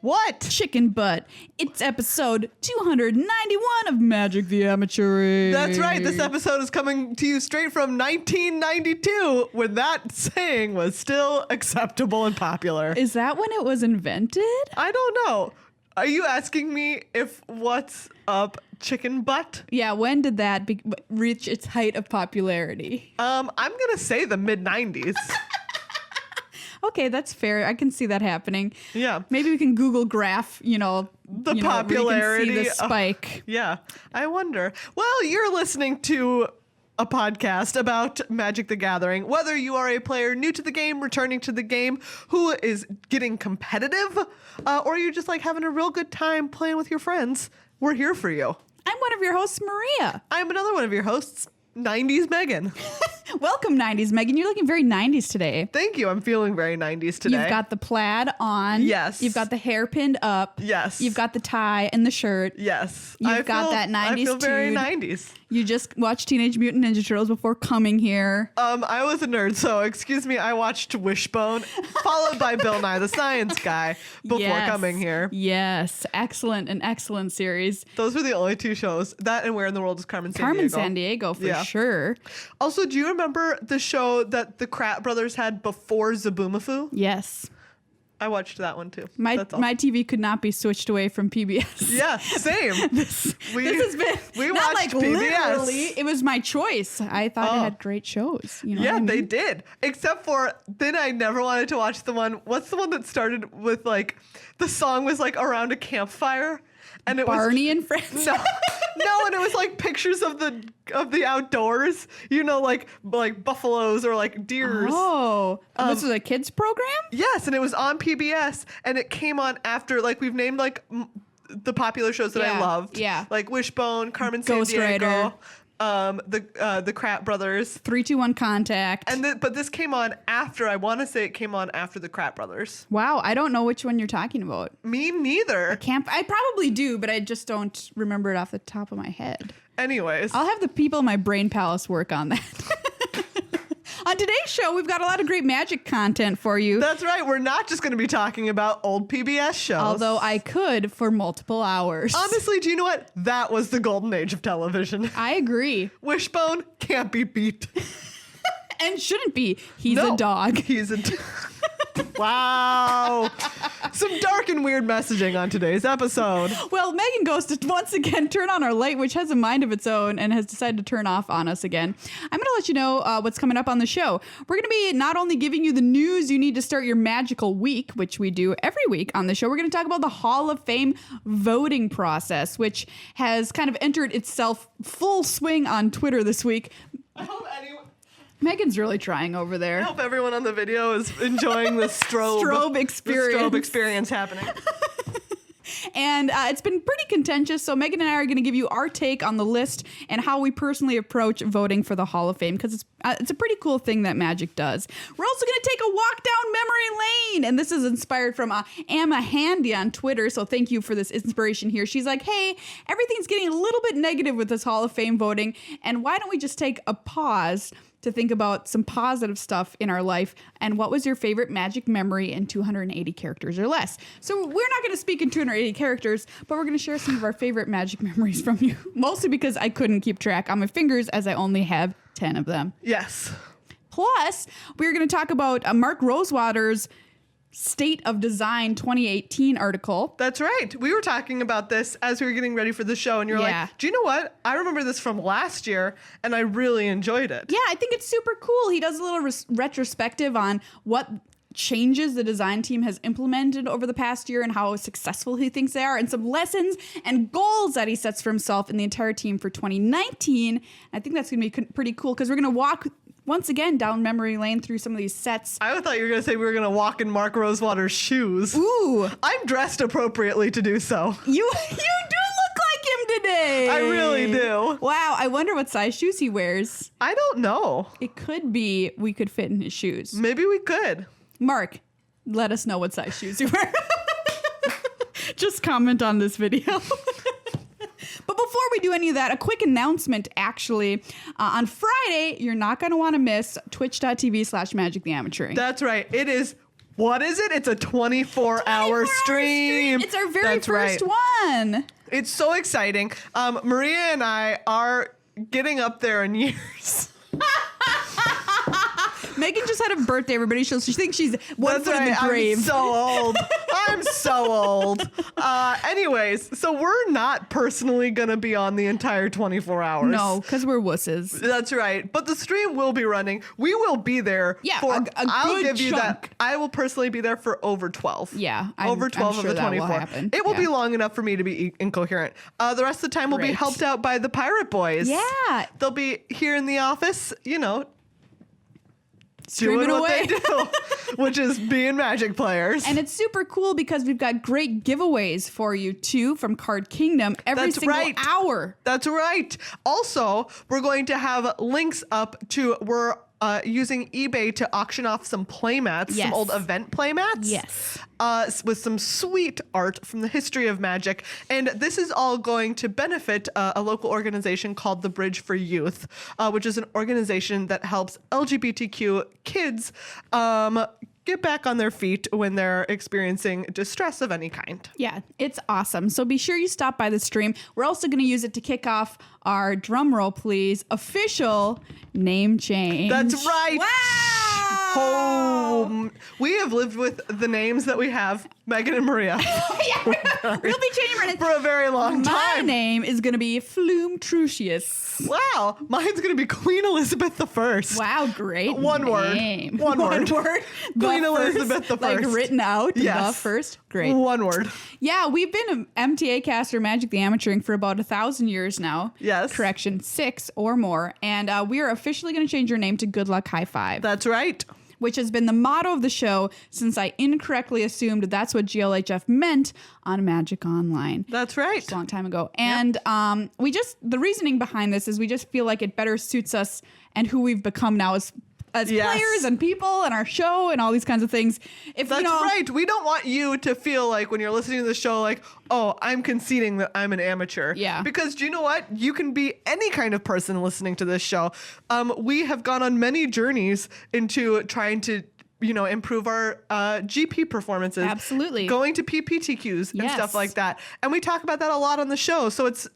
What? Chicken butt. It's episode 291 of Magic the Amateur. That's right. This episode is coming to you straight from 1992, when that saying was still acceptable and popular. Is that when it was invented? I don't know. Are you asking me if what's up chicken butt? Yeah, when did that reach its height of popularity? I'm going to say the mid-90s. Okay, that's fair. I can see that happening. Yeah. Maybe we can Google graph, The popularity. Where you can see the spike. Yeah. I wonder. Well, you're listening to a podcast about Magic the Gathering. Whether you are a player new to the game, returning to the game, who is getting competitive, or you're just like having a real good time playing with your friends, we're here for you. I'm one of your hosts, Maria. I'm another one of your hosts, 90s Meghan. Welcome, 90s Meghan. You're looking very 90s today. Thank you. I'm feeling very 90s today. You've got the plaid on. Yes. You've got the hair pinned up. Yes. You've got the tie and the shirt. Yes. You've got that 90s I feel very tude. 90s. You just watched Teenage Mutant Ninja Turtles before coming here. I was a nerd, so excuse me. I watched Wishbone, followed by Bill Nye the Science Guy before coming here. Yes. Excellent. An excellent series. Those were the only two shows. That and Where in the World is Carmen Sandiego. Carmen Sandiego, for sure. Also, do you remember the show that the Kratt brothers had before Zaboomafoo? Yes. I watched that one too. My That's all. TV could not be switched away from PBS. Yeah, same. This has been we not watched like PBS. literally. It was my choice. I thought it had great shows. You know Yeah, what I they mean? did. Except for then I never wanted to watch the one. What's the one that started with like the song was like around a campfire, and it Barney was and Friends. no, and it was like pictures of the outdoors. Like buffaloes or like deers. Oh, this was a kids program? Yes, and it was on PBS, and it came on after like we've named like the popular shows that I loved. Yeah. Like Wishbone, Carmen Ghost Sandiego, Rider. the Kratt brothers. 3-2-1 Contact. But this came on after. I want to say it came on after the Kratt brothers. Wow, I don't know which one you're talking about. Me neither. I probably do, but I just don't remember it off the top of my head. Anyways, I'll have the people in my brain palace work on that. On today's show, we've got a lot of great Magic content for you. that's right. We're not just going to be talking about old PBS shows. Although I could for multiple hours. Honestly, do you know what? That was the golden age of television. I agree. Wishbone can't be beat. And shouldn't be. He's a dog. He's a Wow. Some dark and weird messaging on today's episode. Well, Meghan goes to once again turn on our light, which has a mind of its own and has decided to turn off on us again. I'm going to let you know what's coming up on the show. We're going to be not only giving you the news you need to start your magical week, which we do every week on the show, we're going to talk about the Hall of Fame voting process, which has kind of entered itself full swing on Twitter this week. I hope Megan's really trying over there. I hope everyone on the video is enjoying the strobe experience. The strobe experience happening. And it's been pretty contentious, so Megan and I are going to give you our take on the list and how we personally approach voting for the Hall of Fame, because it's a pretty cool thing that Magic does. We're also going to take a walk down memory lane, and this is inspired from Amma Handy on Twitter, so thank you for this inspiration here. She's like, hey, everything's getting a little bit negative with this Hall of Fame voting, and why don't we just take a pause to think about some positive stuff in our life, and what was your favorite Magic memory in 280 characters or less. So we're not going to speak in 280 characters, but we're going to share some of our favorite Magic memories from you, mostly because I couldn't keep track on my fingers as I only have 10 of them. Yes. Plus, we're going to talk about Mark Rosewater's State of Design 2018 article. That's right. We were talking about this as we were getting ready for the show, and you're like, do you know what? I remember this from last year, and I really enjoyed it. Yeah, I think it's super cool. He does a little retrospective on what changes the design team has implemented over the past year and how successful he thinks they are, and some lessons and goals that he sets for himself and the entire team for 2019. I think that's going to be pretty cool, because we're going to walk once again down memory lane through some of these sets. I thought you were going to say we were going to walk in Mark Rosewater's shoes. Ooh. I'm dressed appropriately to do so. You do look like him today. I really do. Wow, I wonder what size shoes he wears. I don't know. It could be we could fit in his shoes. Maybe we could. Mark, let us know what size shoes you wear. Just comment on this video. But before we do any of that, a quick announcement, actually. On Friday, you're not going to want to miss twitch.tv/magictheamateur. That's right. It is What is it? It's a 24-hour stream. It's our very That's first right. one. It's so exciting. Maria and I are getting up there in years. Meghan just had a birthday, everybody. So she thinks she's one That's foot in the right. grave. I'm so old. I'm so old. Anyways, so we're not personally going to be on the entire 24 hours. No, because we're wusses. That's right. But the stream will be running. We will be there. Yeah, for, a I'll good give you that. chunk. I will personally be there for over 12. Yeah, over 12 I'm of sure the that will 24. happen. It will Yeah. be long enough for me to be incoherent. The rest of the time will be Great. helped out by the Pirate Boys. Yeah. They'll be here in the office, Streaming doing what away. they do, which is being Magic players. And it's super cool because we've got great giveaways for you too from Card Kingdom every That's single right. hour. That's right. Also, we're going to have links up to we're using eBay to auction off some playmats, Yes. some old event playmats. Yes. With some sweet art from the history of Magic. And this is all going to benefit a local organization called the Bridge for Youth, which is an organization that helps LGBTQ kids get back on their feet when they're experiencing distress of any kind. Yeah, it's awesome. So be sure you stop by the stream. We're also going to use it to kick off our drum roll, please, official name change. That's right. Wow. Oh, we have lived with the names that we have, Meghan and Maria, Yeah, we'll be changing our name. for a very long My time. name is going to be Flume Trucius. Wow, mine's gonna be Queen Elizabeth I. Wow, great One word. name. One word. The Queen first, Elizabeth the Like First. written out. Yes. The first. Great. One word. Yeah, we've been MTA caster Magic the Amateuring for about 1,000 years now. Yes. Correction, 6 or more. And we are officially going to change your name to Good Luck High Five, That's right. which has been the motto of the show since I incorrectly assumed that's what GLHF meant on Magic Online. That's right. A long time ago. And the reasoning behind this is we just feel like it better suits us and who we've become now as Yes. players and people and our show and all these kinds of things. If That's right. We don't want you to feel like when you're listening to the show, like, oh, I'm conceding that I'm an amateur. Yeah. Because do you know what? You can be any kind of person listening to this show. We have gone on many journeys into trying to improve our GP performances. Absolutely. Going to PPTQs and Yes. stuff like that. And we talk about that a lot on the show. So it's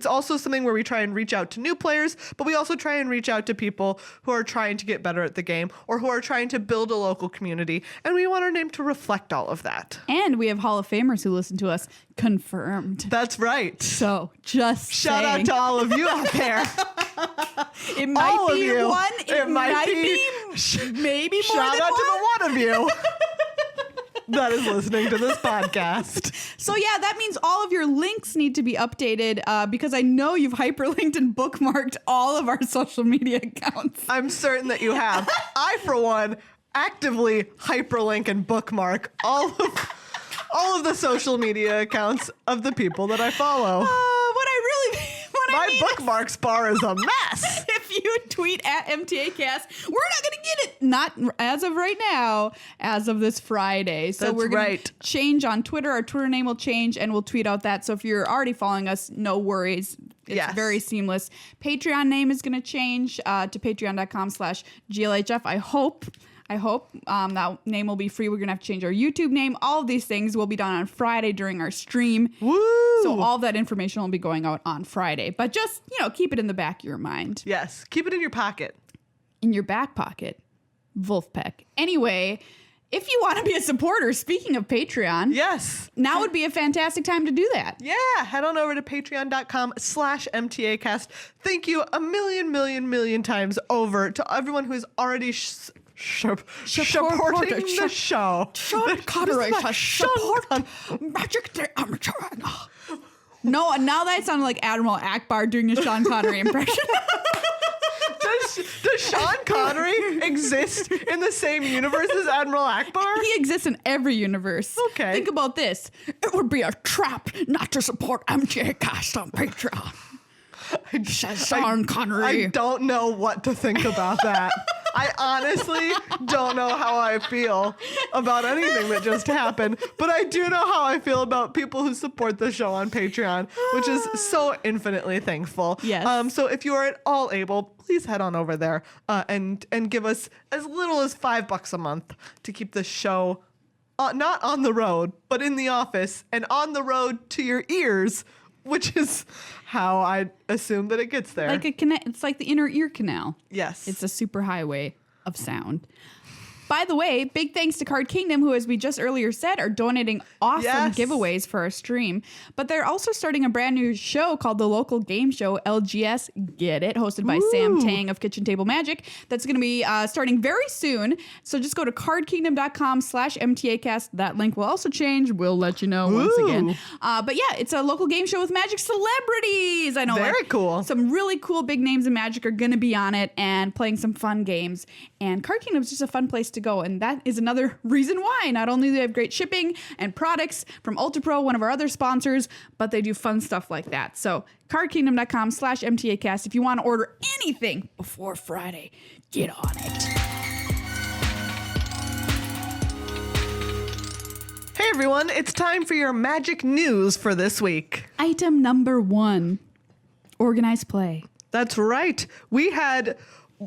also something where we try and reach out to new players, but we also try and reach out to people who are trying to get better at the game or who are trying to build a local community. And we want our name to reflect all of that. And we have Hall of Famers who listen to us. Confirmed. That's right. So just Shout saying. out to all of you out there. It might all of be you. one. It might be maybe more Shout than out one. to the one of you that is listening to this podcast. So yeah, that means all of your links need to be updated because I know you've hyperlinked and bookmarked all of our social media accounts. I'm certain that you have. I, for one, actively hyperlink and bookmark all of the social media accounts of the people that I follow. My bookmarks bar is a mess. If you tweet at MTAcast, we're not going to get it. Not as of right now, as of this Friday. So That's we're going right. to change on Twitter. Our Twitter name will change and we'll tweet out that. So if you're already following us, no worries. It's Yes. very seamless. Patreon name is going to change to patreon.com/GLHF. I hope that name will be free. We're going to have to change our YouTube name. All of these things will be done on Friday during our stream. Woo! So all that information will be going out on Friday. But just, keep it in the back of your mind. Yes, keep it in your pocket. In your back pocket. Wolfpack. Anyway, if you want to be a supporter, speaking of Patreon, Yes. now would be a fantastic time to do that. Yeah, head on over to patreon.com/MTAcast. Thank you a million times over to everyone who is already supporting the show. Sean Connery to support Magic the Amateuring. No, now that sounded like Admiral Akbar doing a Sean Connery impression. Does Sean Connery exist in the same universe as Admiral Akbar? He exists in every universe. Okay. Think about this. It would be a trap not to support MTA Cast on Patreon. Says Sean Connery. I don't know what to think about that. I honestly don't know how I feel about anything that just happened, but I do know how I feel about people who support the show on Patreon, which is so infinitely thankful. Yes. So if you are at all able, please head on over there and give us as little as $5 a month to keep the show not on the road, but in the office and on the road to your ears, which is how I assume that it gets there. It's like the inner ear canal. Yes. It's a super highway of sound. By the way, big thanks to Card Kingdom, who, as we just earlier said, are donating awesome giveaways for our stream. But they're also starting a brand new show called the Local Game Show, LGS Get It, hosted by Sam Tang of Kitchen Table Magic. That's going to be starting very soon. So just go to cardkingdom.com/MTAcast. That link will also change. We'll let you know once again. But yeah, it's a local game show with Magic celebrities. I know. Very cool. Some really cool big names in Magic are going to be on it and playing some fun games. And Card Kingdom is just a fun place to go, and that is another reason why. Not only do they have great shipping and products from Ultra Pro, one of our other sponsors, but they do fun stuff like that. So cardkingdom.com/MTAcast. If you want to order anything before Friday, get on it. Hey everyone, it's time for your Magic news for this week. Item number 1, organized play. That's right. We had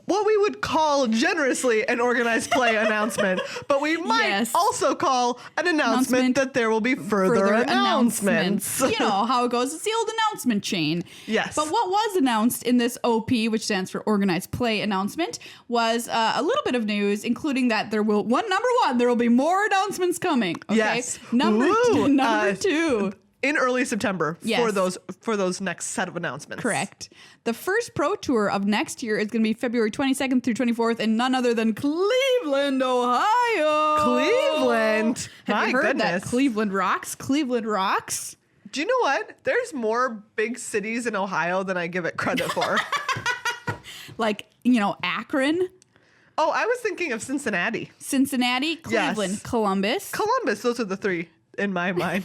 what we would call generously an organized play announcement, but we might also call an announcement that there will be further announcements. You know how it goes. It's the old announcement chain. Yes. But what was announced in this OP, which stands for organized play announcement, was a little bit of news, including that there will, number one, there will be more announcements coming. Okay? Yes. Number 2. In early September for those next set of announcements. Correct. The first Pro Tour of next year is going to be February 22nd through 24th in none other than Cleveland, Ohio. Cleveland. Have you heard goodness. that Cleveland rocks? Cleveland rocks. Do you know what? There's more big cities in Ohio than I give it credit for. Like, Akron. Oh, I was thinking of Cincinnati. Cleveland, Columbus. Those are the three in my mind.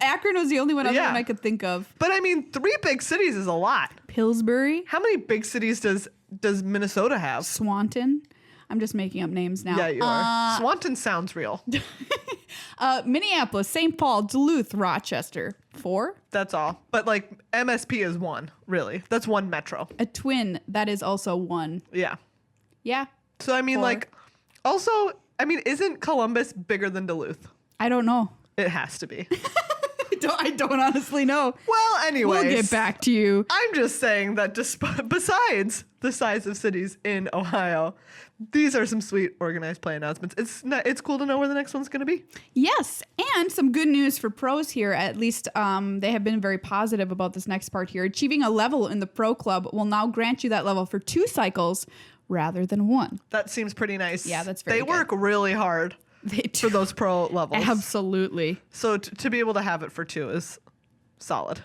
Akron was the only one other one I could think of. But I mean, 3 big cities is a lot. Pillsbury. How many big cities does Minnesota have? Swanton. I'm just making up names now. Yeah, you are. Swanton sounds real. Minneapolis, St. Paul, Duluth, Rochester. 4. That's all. But like MSP is 1, really. That's 1 metro. A twin, that is also 1. Yeah. Yeah. So I mean, 4. isn't Columbus bigger than Duluth? I don't know. It has to be. I don't honestly know. Well, anyways. We'll get back to you. I'm just saying that besides the size of cities in Ohio, these are some sweet organized play announcements. It's cool to know where the next one's going to be. Yes, and some good news for pros here. At least they have been very positive about this next part here. Achieving a level in the Pro Club will now grant you that level for 2 cycles rather than 1. That seems pretty nice. Yeah, that's very good. They work really hard. For those pro levels. Absolutely. So to be able to have it for 2 is solid.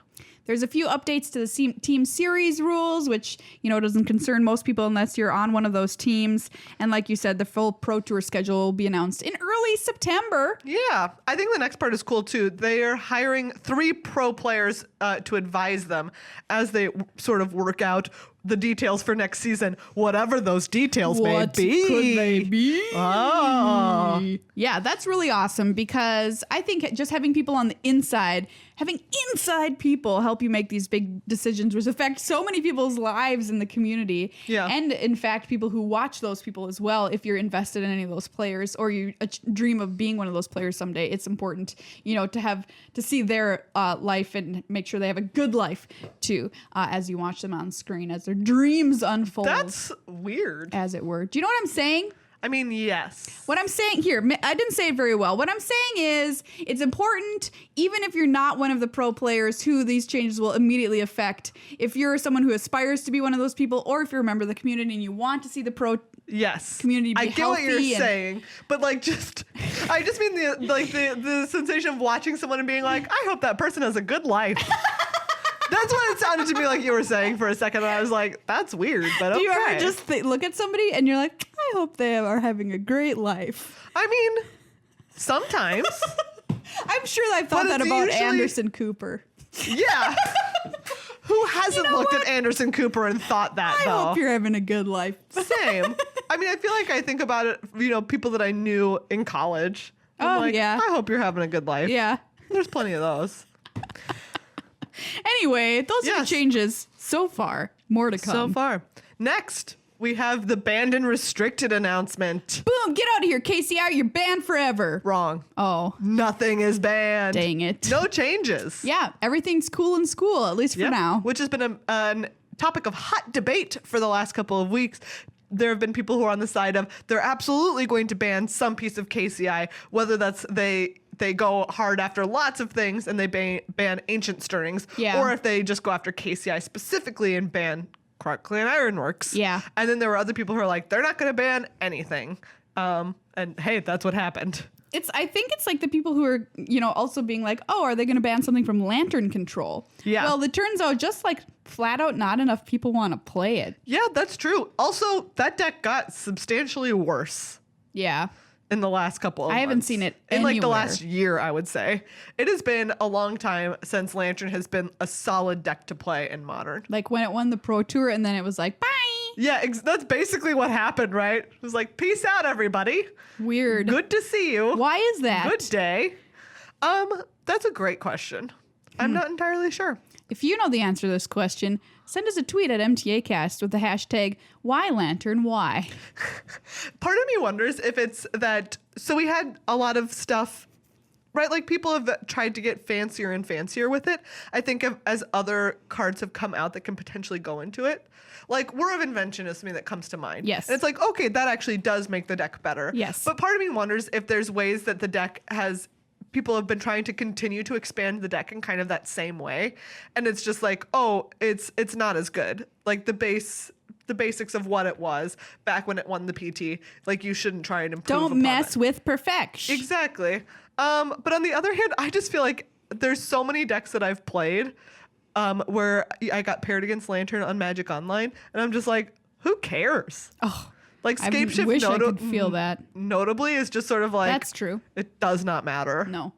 There's a few updates to the team series rules, which, doesn't concern most people unless you're on one of those teams. And like you said, the full Pro Tour schedule will be announced in early September. Yeah. I think the next part is cool, too. They are hiring 3 pro players to advise them as they sort of work out the details for next season, whatever those details may be. What could they be? Oh. Yeah, that's really awesome because I think just having people on the inside, having inside people help you make these big decisions, which affect so many people's lives in the community. Yeah. And in fact, people who watch those people as well, if you're invested in any of those players or you dream of being one of those players someday, it's important, to see their life and make sure they have a good life too, as you watch them on screen, as their dreams unfold. That's weird. As it were. Do you know what I'm saying? I mean, yes. What I'm saying here, I didn't say it very well. What I'm saying is it's important, even if you're not one of the pro players who these changes will immediately affect, if you're someone who aspires to be one of those people, or if you're a member of the community and you want to see the pro community be healthy. I get what you're saying, but I just mean the sensation of watching someone and being like, I hope that person has a good life. That's what it sounded to me like you were saying for a second. And I was like, that's weird, but okay. Do you ever just look at somebody and you're like, I hope they are having a great life? I mean, sometimes. I'm sure I've thought that about Anderson Cooper. Yeah. Who hasn't looked at Anderson Cooper and thought that, though? I hope you're having a good life. Same. I mean, I feel like I think about it, people that I knew in college. I'm Oh, like, yeah. I hope you're having a good life. Yeah. There's plenty of those. Anyway, those are the Yes. changes so far. More to come. So far. Next, we have the banned and restricted announcement. Boom, get out of here, KCI. You're banned forever. Wrong. Oh, Nothing is banned. dang it. No changes. Yeah, everything's cool in school, at least for Yep. now. Which has been a topic of hot debate for the last couple of weeks. There have been people who are on the side of they're absolutely going to ban some piece of KCI, whether that's they go hard after lots of things and they ban ancient stirrings, Yeah. or if they just go after KCI specifically and ban Crockley and Ironworks. Yeah. And then there were other people who are like, they're not going to ban anything. And hey, that's what happened. I think it's like the people who are, also being like, oh, are they going to ban something from lantern control? Yeah. Well, it turns out just like flat out not enough people want to play it. Yeah, that's true. Also, that deck got substantially worse Yeah. in the last couple of months. I haven't seen it in like the anywhere. last year, I would say. It has been a long time since Lantern has been a solid deck to play in Modern. Like when it won the Pro Tour and then it was like, bye. Yeah, that's basically what happened, right? It was like, peace out, everybody. Weird. Good to see you. Why is that? Good day. That's a great question. I'm not entirely sure. If you know the answer to this question, send us a tweet at MTAcast with the hashtag #WhyLanternWhy. Part of me wonders if it's that. So we had a lot of stuff, right? Like people have tried to get fancier and fancier with it. I think as other cards have come out that can potentially go into it. Like War of Invention is something that comes to mind. Yes. And it's like, okay, that actually does make the deck better. Yes. But part of me wonders if there's ways that the deck has. People have been trying to continue to expand the deck in kind of that same way. And it's just like, oh, it's not as good. Like the basics of what it was back when it won the PT. Like you shouldn't try and improve Don't upon mess it. with perfection. Exactly. But on the other hand, I just feel like there's so many decks that I've played where I got paired against Lantern on Magic Online. And I'm just like, who cares? Oh, Like I Scapeshift wish I could feel that. notably is just sort of like, That's true. it does not matter. No.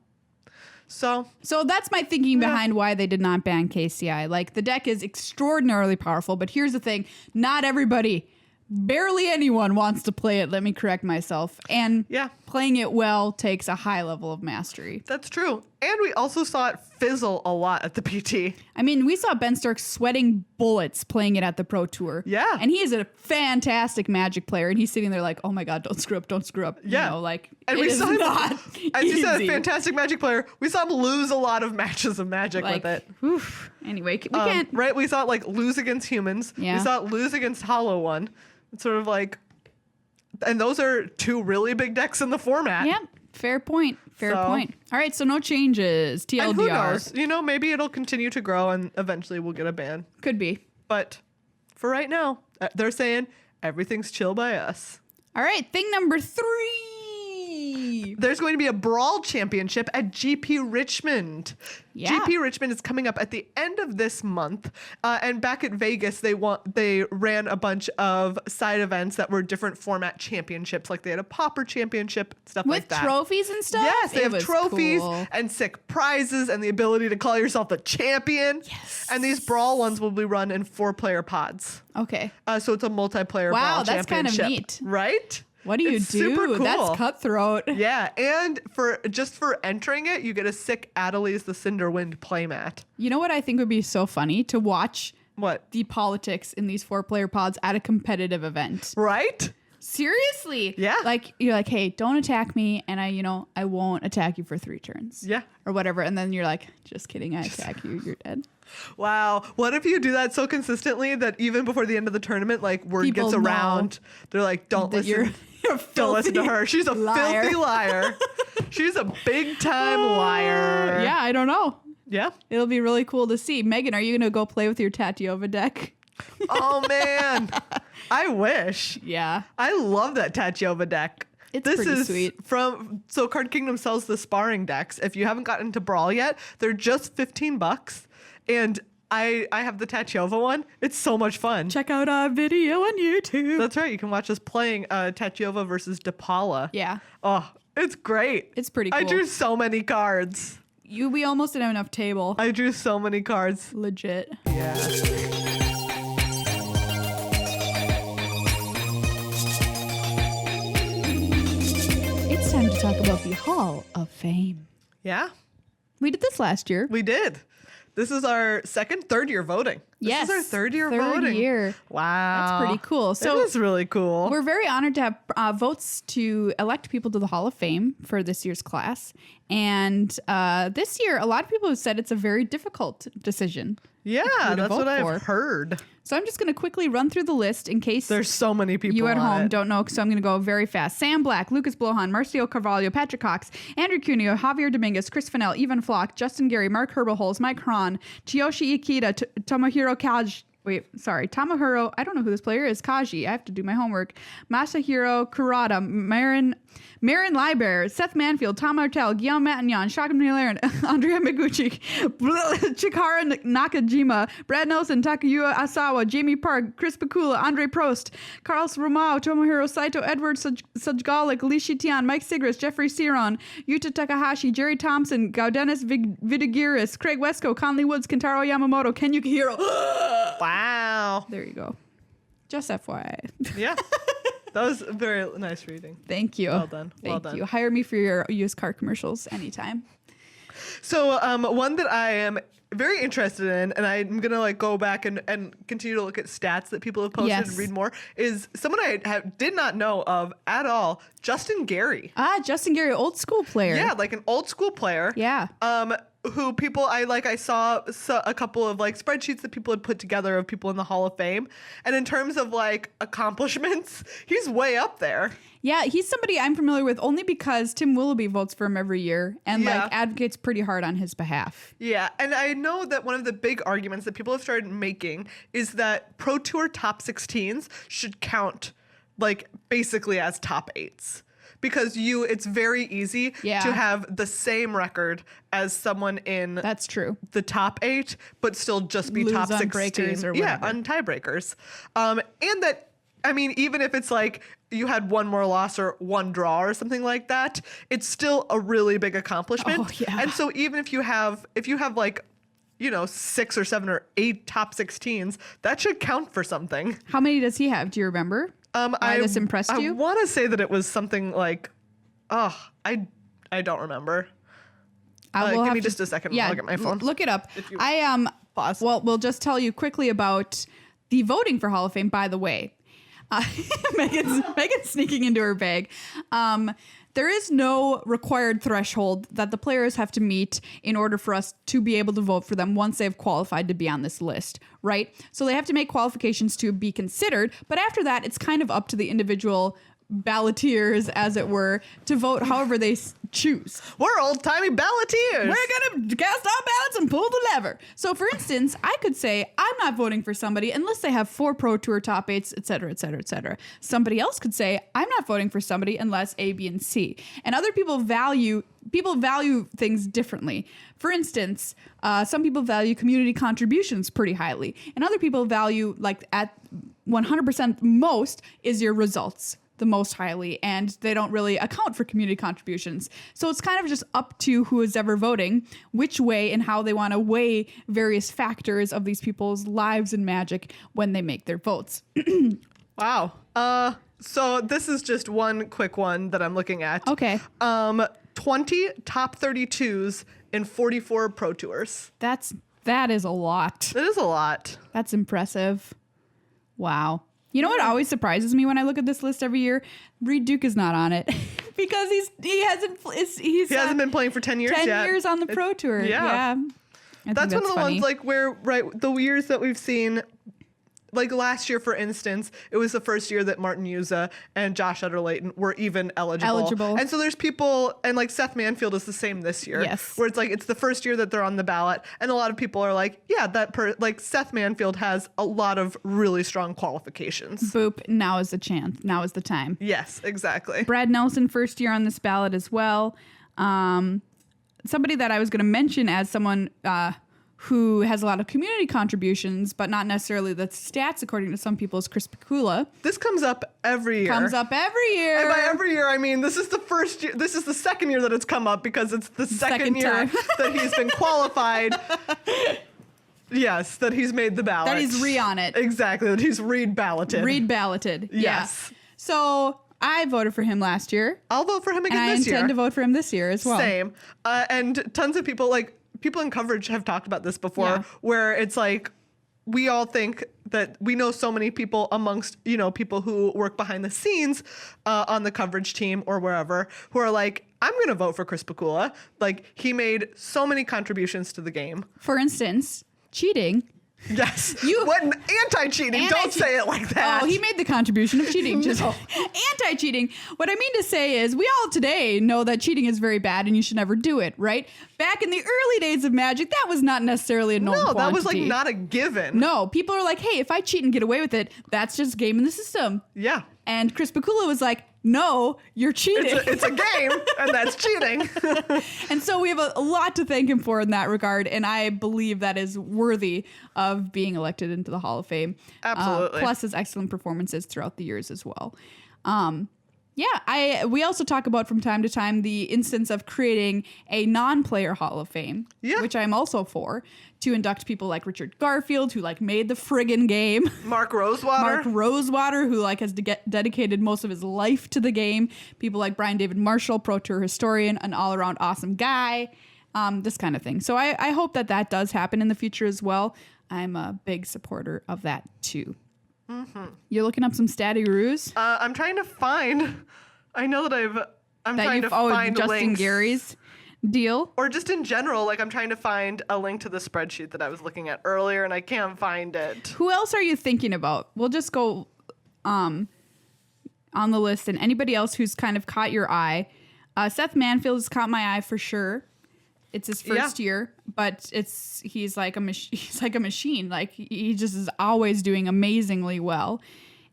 So So that's my thinking behind why they did not ban KCI. Like the deck is extraordinarily powerful, but here's the thing. Not everybody, barely anyone wants to play it. Let me correct myself. And yeah, playing it well takes a high level of mastery. that's true. And we also saw it fizzle a lot at the PT. I mean, we saw Ben Stark sweating bullets playing it at the Pro Tour. Yeah. And he is a fantastic Magic player. And he's sitting there like, oh my God, don't screw up, don't screw up. Yeah. You know, like, And it we is saw him, not as you said, a easy. fantastic Magic player. We saw him lose a lot of matches of Magic Like, with it. oof. Anyway, we can't. Right? We saw it like lose against humans. Yeah. We saw it lose against Hollow One. It's sort of like, and those are two really big decks in the format. Yeah, fair point. Fair So- point. All right, so no changes. TLDR. And who knows? Maybe it'll continue to grow and eventually we'll get a ban. Could be. But for right now, they're saying everything's chill by us. All right, thing number 3. There's going to be a Brawl Championship at GP Richmond. Yeah. GP Richmond is coming up at the end of this month. And back at Vegas, they ran a bunch of side events that were different format championships. Like they had a Pauper Championship, stuff With like that. trophies and stuff? Yes, they It have was trophies cool. and sick prizes and the ability to call yourself the champion. Yes. And these Brawl ones will be run in 4-player pods. Okay. So it's a multiplayer Wow, Brawl that's kind of championship. neat. Right? What do you It's do? super cool. That's cutthroat. Yeah, and for entering it, you get a sick Adelies the Cinderwind playmat. You know what I think would be so funny? To watch What? the politics in these 4-player pods at a competitive event. Right? Seriously? Yeah. Like you're like, hey, don't attack me, and I won't attack you for 3 turns. Yeah. Or whatever, and then you're like, just kidding, I attack you, you're dead. Wow. What if you do that so consistently that even before the end of the tournament, like word People gets know around, they're like, don't That listen. you're Don't listen to her. She's a liar. filthy liar. She's a big time liar. Yeah, I don't know. Yeah. It'll be really cool to see. Megan, are you gonna go play with your Tatiova deck? Oh man. I wish. Yeah. I love that Tatiova deck. It's this pretty is sweet. So Card Kingdom sells the sparring decks. If you haven't gotten into Brawl yet, they're just $15. And I have the Tatiova one. It's so much fun. Check out our video on YouTube. That's right. You can watch us playing Tatiova versus DePaula. Yeah. Oh, it's great. It's pretty I cool. drew so many cards. We almost didn't have enough table. I drew so many cards. Legit. Yeah. it's time to talk about the Hall of Fame. Yeah, We did this last year. we did. This is our third year voting. Yes. This is our third year third voting. year. Wow. That's pretty cool. So it is really cool. we're very honored to have votes to elect people to the Hall of Fame for this year's class. And this year, a lot of people have said it's a very difficult decision. Yeah, to that's vote what for. I've heard. So I'm just going to quickly run through the list in case There's so many people you at on home it. don't know. So I'm going to go very fast. Sam Black, Lucas Blohan, Marcio Carvalho, Patrick Cox, Andrew Cuneo, Javier Dominguez, Chris Fennell, Evan Flock, Justin Gary, Mark Herbalholz, Mike Hron, Chiyoshi Ikeda, Tomohiro Kaj. Tomohiro, I don't know who this player is. Kaji, I have to do my homework. Masahiro Kurata, Marin Liber, Seth Manfield, Tom Martell, Guillaume Matignon, Shaka Miller, Andrea Miguchi, Chikara Nakajima, Brad Nelson, Takayuki Asawa, Jamie Park, Chris Pakula, Andre Prost, Carlos Romao, Tomohiro Saito, Edward Sajgalik, Li Shitian, Mike Sigris, Jeffrey Ciron, Yuta Takahashi, Jerry Thompson, Gaudenis Vidigiris, Craig Wesco, Conley Woods, Kentaro Yamamoto, Ken Yukihiro. Wow. There you go. Just FYI. Yeah. That was a very nice reading. Thank you. Well done. Well Thank you. done. Hire me for your used car commercials anytime. So one that I am very interested in, and I'm going to go back and continue to look at stats that people have posted Yes. and read more, is someone I did not know of at all, Justin Gary. Justin Gary, old school player. Yeah, like an old school player. Yeah. Who people I saw a couple of spreadsheets that people had put together of people in the Hall of Fame, and in terms of accomplishments, he's way up there. Yeah, he's somebody I'm familiar with only because Tim Willoughby votes for him every year and Yeah. advocates pretty hard on his behalf. Yeah, and I know that one of the big arguments that people have started making is that Pro Tour top 16s should count basically as top 8s. Because it's very easy Yeah. to have the same record as someone in That's true. the top 8, but still just be Lose top on 16. breakers or yeah, whatever. on tiebreakers. And that, even if it's you had one more loss or one draw or something like that, it's still a really big accomplishment. Oh, yeah. And so even if you have 6 or 7 or 8 top 16s, that should count for something. How many does he have? Do you remember? Why this impressed you? I want to say that it was something I don't remember. Give me just a second. Yeah, I'll get my phone. Look it up. If you Pause. Well, we'll just tell you quickly about the voting for Hall of Fame. By the way, Megan's sneaking into her bag. There is no required threshold that the players have to meet in order for us to be able to vote for them once they've qualified to be on this list, right? So they have to make qualifications to be considered, but after that, it's kind of up to the individual balloteers, as it were, to vote however they choose. We're old-timey balloteers. We're going to cast our ballots and pull the lever. So, for instance, I could say I'm not voting for somebody unless they have 4 Pro Tour top 8s, et cetera, et cetera, et cetera. Somebody else could say I'm not voting for somebody unless A, B, and C. And other people value things differently. For instance, some people value community contributions pretty highly, and other people value at 100% most is your results the most highly, and they don't really account for community contributions. So it's kind of just up to who is ever voting which way and how they want to weigh various factors of these people's lives in Magic when they make their votes. Wow. So this is just one quick one that I'm looking at. Okay. 20 top 32s in 44 Pro Tours. That is a lot. That is a lot. That's impressive. Wow. You know what always surprises me when I look at this list every year? Reed Duke is not on it because he hasn't been playing for 10 years 10 yet. years on the Pro Tour. Yeah. I That's think one of the funny. ones where the years that we've seen, last year, for instance, it was the first year that Martin Yuza and Josh Utter-Layton were even eligible. And so there's people, and Seth Manfield is the same this year. Yes. Where it's the first year that they're on the ballot, and a lot of people are Seth Manfield has a lot of really strong qualifications. Boop. Now is the chance. Now is the time. Yes, exactly. Brad Nelson, first year on this ballot as well. Somebody that I was going to mention as someone who has a lot of community contributions, but not necessarily the stats, according to some people, is Chris Pakula. This comes up every year. Comes up every year. And by every year, I mean this is the first year. This is the second year that it's come up because it's the second year time. that he's been qualified. Yes, that he's made the ballot. That he's on it. Exactly, that he's balloted. Balloted. Yes. Yeah. So I voted for him last year. I'll vote for him again And I this year. intend to vote for him this year as well. Same. And tons of people, like people in coverage have talked about this before, Yeah. where it's like, we all think that we know so many people amongst, you know, people who work behind the scenes on the coverage team or wherever, who are like, I'm going to vote for Chris Pikula. Like, he made so many contributions to the game. For instance, cheating. Yes. You- What anti-cheating? Don't Anti-cheat- say it like that. Oh, he made the contribution of cheating. Just No. anti-cheating. What I mean to say is we all today know that cheating is very bad and you should never do it, right? Back in the early days of Magic, that was not necessarily a known No, that was like quantity. not a given. No, people are like, hey, if I cheat and get away with it, that's just game in the system. Yeah. And Chris Pikula was like, no, you're cheating. It's a game, and that's cheating. And so we have a lot to thank him for in that regard. And I believe that is worthy of being elected into the Hall of Fame. Absolutely. Plus his excellent performances throughout the years as well. We also talk about from time to time the instance of creating a non-player Hall of Fame, which I'm also for, to induct people like Richard Garfield, who like made the friggin' game. Mark Rosewater. Mark Rosewater, who like has dedicated most of his life to the game. People like Brian David Marshall, Pro Tour historian, an all-around awesome guy. This kind of thing. So I hope that does happen in the future as well. I'm a big supporter of that too. Mm-hmm. You're looking up some statty-roos? I'm trying to find. I know that I'm trying to find Justin links. Gary's deal. Or just in general, like I'm trying to find a link to the spreadsheet that I was looking at earlier, and I can't find it. Who else are you thinking about? We'll just go on the list, and anybody else who's kind of caught your eye. Seth Manfield has caught my eye for sure. It's his first year, but he's like a machine. Like he just is always doing amazingly well,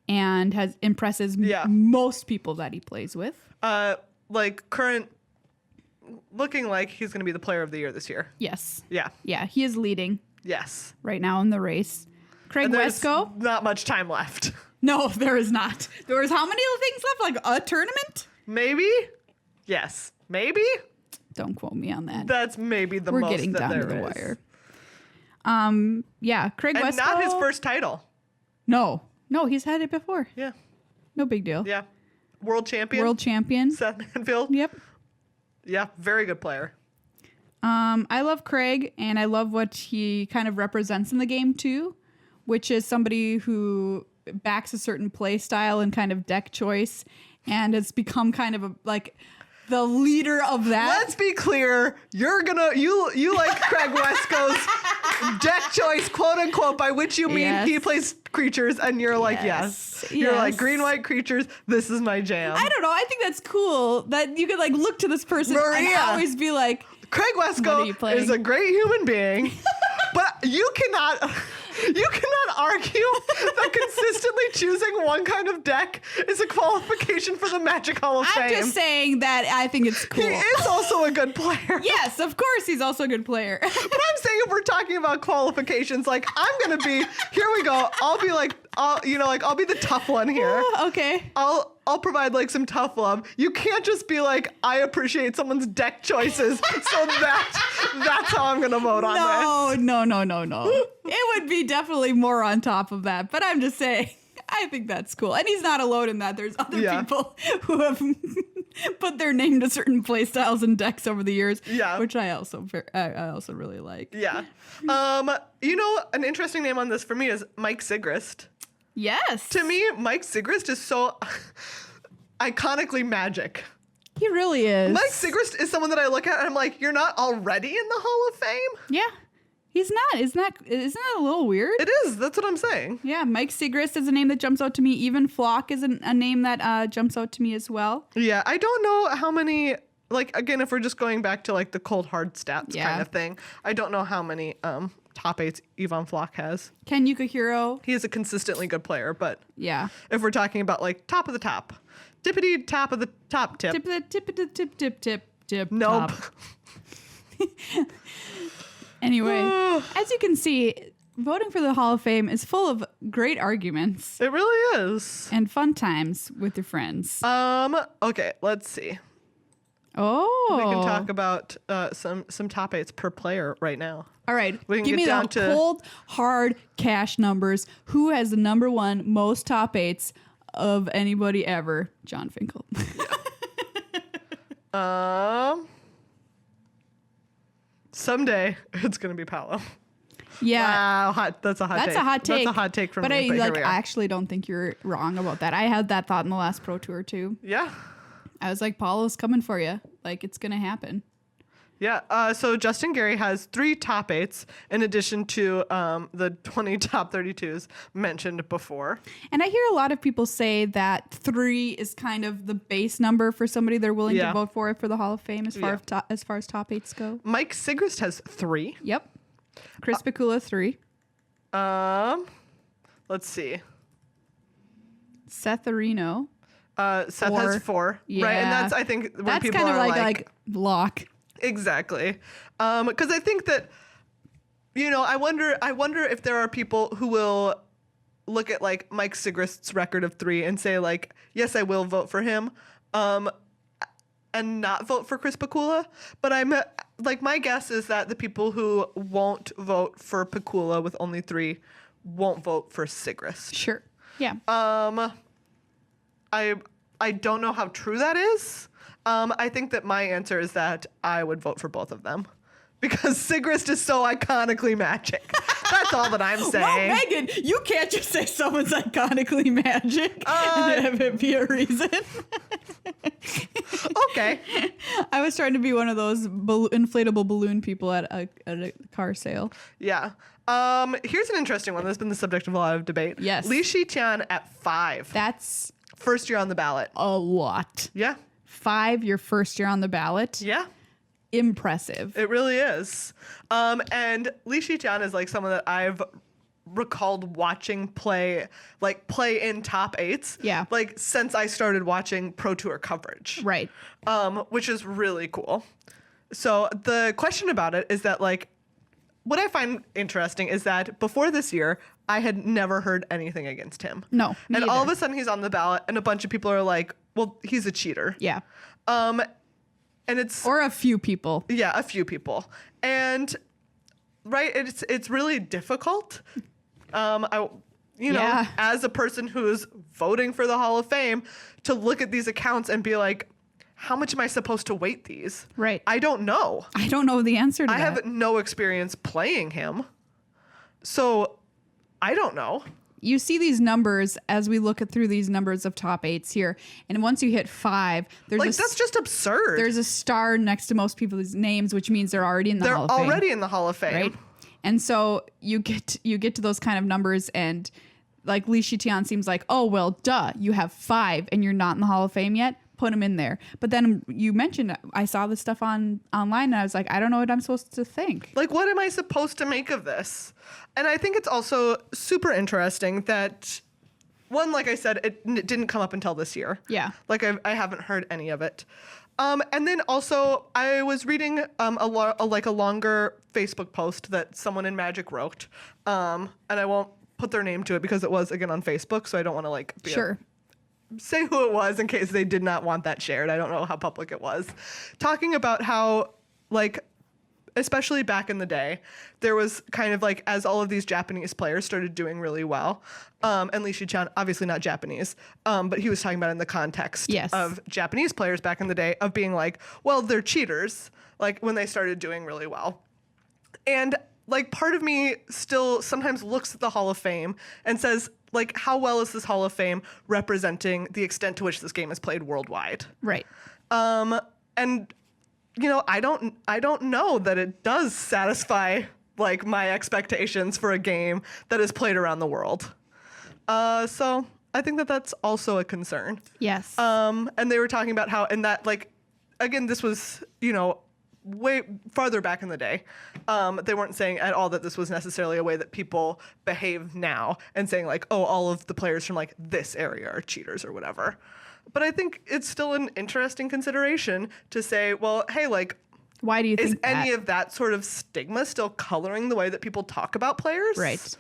and impresses most people that he plays with. Looking like he's going to be the player of the year this year. Yes. Yeah. Yeah, he is leading Yes. right now in the race. Craig And there's Wesco? not much time left. No, there is not. There is how many things left? Like a tournament? Maybe? Yes. Maybe? Don't quote me on that. That's maybe the We're most getting that down to there the is. wire. Yeah, Craig And Wesco. not his first title. No, he's had it before. Yeah. No big deal. Yeah. World champion. World champion. Seth Manfield. Yep. Yeah. Very good player. I love Craig, and I love what he kind of represents in the game too, which is somebody who backs a certain play style and kind of deck choice, and has become kind of the leader of that. Let's be clear. You like Craig Wesco's deck choice, quote unquote, by which you mean Yes. he plays creatures, and you're like, yes. You're like Yes. green-white creatures. This is my jam. I don't know. I think that's cool that you could like look to this person and Maria. always be like, Craig What are you Wesco playing? is a great human being, but you cannot argue that consistently choosing one kind of deck is a qualification for the Magic Hall of I'm Fame. just saying that I think it's cool. He is also a good player. Yes, of course, he's also a good player. But I'm saying if we're talking about qualifications, like I'm gonna be here we go. I'll be like I'll be the tough one here. Okay. I'll provide like some tough love. You can't just be like, I appreciate someone's deck choices, so that's how I'm gonna vote on this. No. It would be definitely more on top of that, but I'm just saying, I think that's cool. And he's not alone in that. There's other people who have put their name to certain play styles and decks over the years, which I also really like. Yeah. An interesting name on this for me is Mike Sigrist. Yes. To me, Mike Sigrist is so iconically Magic. He really is. Mike Sigrist is someone that I look at and I'm like, you're not already in the Hall of Fame? Yeah. He's not. Isn't that a little weird? It is. That's what I'm saying. Yeah, Mike Sigrist is a name that jumps out to me. Even Flock is a name that jumps out to me as well. Yeah, I don't know how many, like, again, if we're just going back to, like, the cold hard stats kind of thing, I don't know how many top eights Yvonne Flock has. Ken Yukihiro. He is a consistently good player, but Yeah. if we're talking about, like, top of the top, tippity top of the top tip. Tip of the tip. Nope. Top. Anyway, as you can see, voting for the Hall of Fame is full of great arguments It really is. and fun times with your friends. Okay, let's see. Oh. We can talk about some top eights per player right now. All right. We can Give get me down the to cold, hard cash numbers. Who has the number one most top eights of anybody ever, John Finkel. Someday it's gonna be Paolo. Yeah. Wow, that's a hot take. That's a hot take. That's a hot take from but me. I Here we are. actually don't think you're wrong about that. I had that thought in the last Pro Tour too. Yeah. I was like, Paulo's coming for you. Like, it's gonna happen. Yeah. So Justin Gary has 3 top 8s in addition to the 20 top 32s mentioned before. And I hear a lot of people say that 3 is kind of the base number for somebody they're willing to vote for the Hall of Fame as far as top 8s go. Mike Sigrist has 3. Yep. Chris Pikula 3. Let's see. Seth Areno. Seth has 4. Yeah. Right, and that's I think when that's people kind of are like lock. Exactly. Because I think that, I wonder if there are people who will look at like Mike Sigrist's record of 3 and say like, yes, I will vote for him, and not vote for Chris Pikula. But I'm like, my guess is that the people who won't vote for Pikula with only 3 won't vote for Sigrist. Sure. Yeah. I don't know how true that is. I think that my answer is that I would vote for both of them because Sigrist is so iconically Magic. That's all that I'm saying. Well, Megan, you can't just say someone's iconically Magic and have it be a reason. Okay. I was trying to be one of those inflatable balloon people at a car sale. Yeah. Here's an interesting one that's been the subject of a lot of debate. Yes. Li Shiqian at 5. That's First year on the ballot. a lot. Yeah. 5, your first year on the ballot. Yeah. Impressive. It really is. And Li Shiqian is like someone that I've recalled watching play in top 8s. Yeah. Like since I started watching Pro Tour coverage. Right. Which is really cool. So the question about it is that like, what I find interesting is that before this year, I had never heard anything against him. No. And all of a sudden he's on the ballot and a bunch of people are like, well, he's a cheater. Yeah. And it's Or a few people. yeah, a few people. And right, it's really difficult. Yeah. As a person who's voting for the Hall of Fame, to look at these accounts and be like, how much am I supposed to weight these? Right. I don't know. I don't know the answer to I that. have no experience playing him. So I don't know. You see these numbers as we look through these numbers of top 8s here. And once you hit 5, there's That's just absurd. there's a star next to most people's names, which means they're already in the Hall of Fame. They're already in the Hall of Fame. Right? And so you get to those kind of numbers, and like Li Shiqian seems like, oh, well, duh, you have 5 and you're not in the Hall of Fame yet. Put him in there. But then you mentioned, I saw this stuff online and I was like, I don't know what I'm supposed to think. Like, what am I supposed to make of this? And I think it's also super interesting that, one, like I said, it didn't come up until this year. Yeah. Like, I haven't heard any of it. And then also, I was reading a longer Facebook post that someone in Magic wrote. And I won't put their name to it because it was, again, on Facebook, so I don't want to, Sure. say who it was in case they did not want that shared. I don't know how public it was. Talking about how, like, especially back in the day, there was kind of like, as all of these Japanese players started doing really well, and Li Shiqian, obviously not Japanese, but he was talking about in the context of Japanese players back in the day of being like, well, they're cheaters, like when they started doing really well. And like, part of me still sometimes looks at the Hall of Fame and says, like, how well is this Hall of Fame representing the extent to which this game is played worldwide? Right. And I don't know that it does satisfy like my expectations for a game that is played around the world. So I think that that's also a concern. Yes. And they were talking about how, and that, like, again, this was, way farther back in the day. They weren't saying at all that this was necessarily a way that people behave now and saying like, oh, all of the players from like this area are cheaters or whatever. But I think it's still an interesting consideration to say, well, hey, like, why do you think is any of that sort of stigma still coloring the way that people talk about players? Right.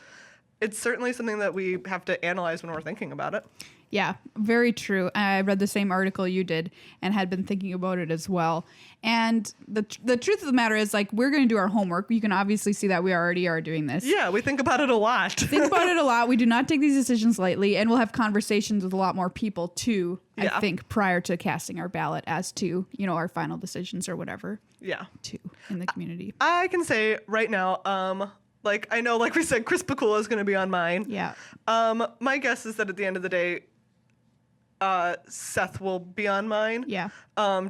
It's certainly something that we have to analyze when we're thinking about it. Yeah, very true. I read the same article you did and had been thinking about it as well. And the truth of the matter is, like, we're going to do our homework. You can obviously see that we already are doing this. Yeah, we think about it a lot. Think about it a lot. We do not take these decisions lightly, and we'll have conversations with a lot more people too, I think, prior to casting our ballot as to, you know, our final decisions or whatever. Yeah. Too, in the community. I can say right now, like, I know, like we said, Chris Pakula is going to be on mine. Yeah. My guess is that at the end of the day, Seth will be on mine. Yeah.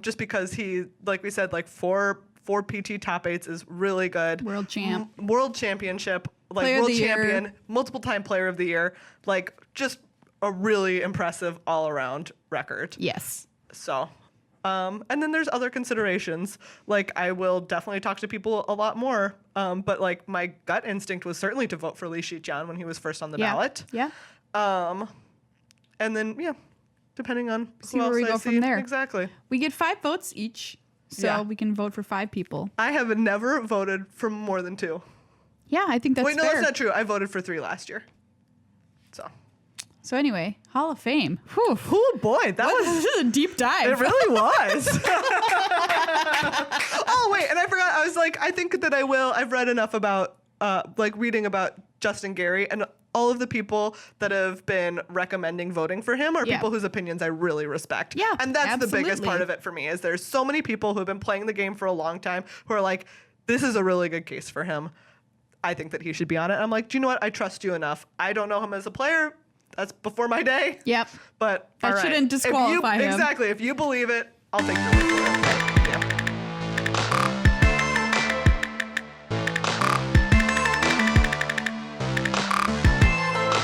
Just because he, like we said, like four PT top 8s is really good. World champ. World championship. Like Player of world the champion. year. Multiple time player of the year. Like just a really impressive all around record. Yes. So, and then there's other considerations. Like I will definitely talk to people a lot more. But like my gut instinct was certainly to vote for Lee Shi-jian when he was first on the ballot. Yeah. And then, depending on See who where else we I go see. from there. Exactly. We get 5 votes each, so we can vote for 5 people. I have never voted for more than 2. Yeah, I think that's Wait, no, fair. that's not true. I voted for 3 last year. So anyway, Hall of Fame. Whew. Oh boy, that was This is a deep dive. it really was. Oh wait, and I forgot. I was like, I think that I will. I've read enough about reading about Justin Gary, and all of the people that have been recommending voting for him are people whose opinions I really respect. Yeah, and that's absolutely. the biggest part of it for me. Is there's so many people who have been playing the game for a long time who are like, this is a really good case for him. I think that he should be on it. I'm like, do you know what? I trust you enough. I don't know him as a player. That's before my day. Yep. But That all right. shouldn't disqualify him. Exactly. If you believe it, I'll take your word for it. Yeah.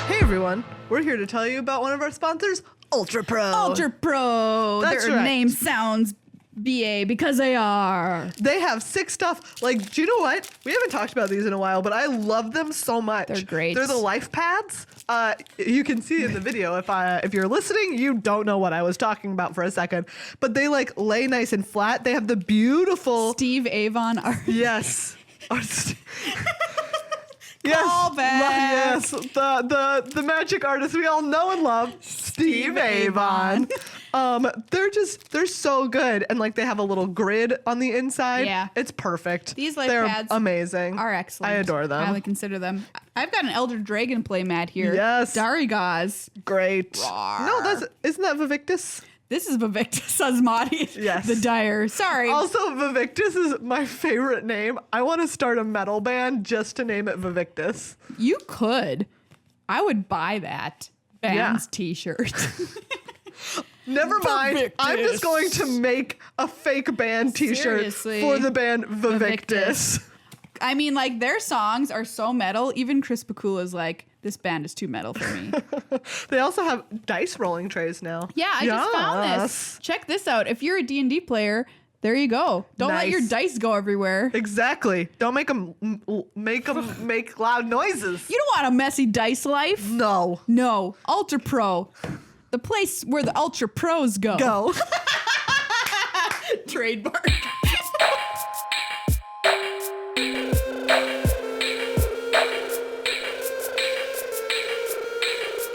Hey everyone, we're here to tell you about one of our sponsors, Ultra Pro. Ultra Pro. That's Their right. name sounds BA because they are. They have sick stuff. Like, do you know what? We haven't talked about these in a while, but I love them so much. They're great. They're the life pads. You can see in the video. If you're listening, you don't know what I was talking about for a second. But they like lay nice and flat. They have the beautiful. Steve Avon art. Yes. Yes. Call back. Yes. The magic artist we all know and love, Steve Avon. They're so good, and like they have a little grid on the inside. Yeah. It's perfect. These life They're pads amazing. are excellent. I adore them. I would consider them. I've got an Elder Dragon play mat here. Yes. Darigaz. Great. Rawr. No, isn't that Vivictus? This is Vivictus Asmati. Yes. The Dire. Sorry. Also, Vivictus is my favorite name. I want to start a metal band just to name it Vivictus. You could. I would buy that band's t-shirt. Never mind. Vivictus. I'm just going to make a fake band t-shirt Seriously. for the band Vivictus. I mean, like, their songs are so metal. Even Chris Pakula's like, this band is too metal for me. They also have dice rolling trays now. Yeah, I just found this. Check this out. If you're a D&D player, there you go. Don't let your Nice. dice go everywhere. Exactly. Don't make them make loud noises. You don't want a messy dice life. No. No. Ultra Pro. The place where the Ultra Pros go. Go. Trademark.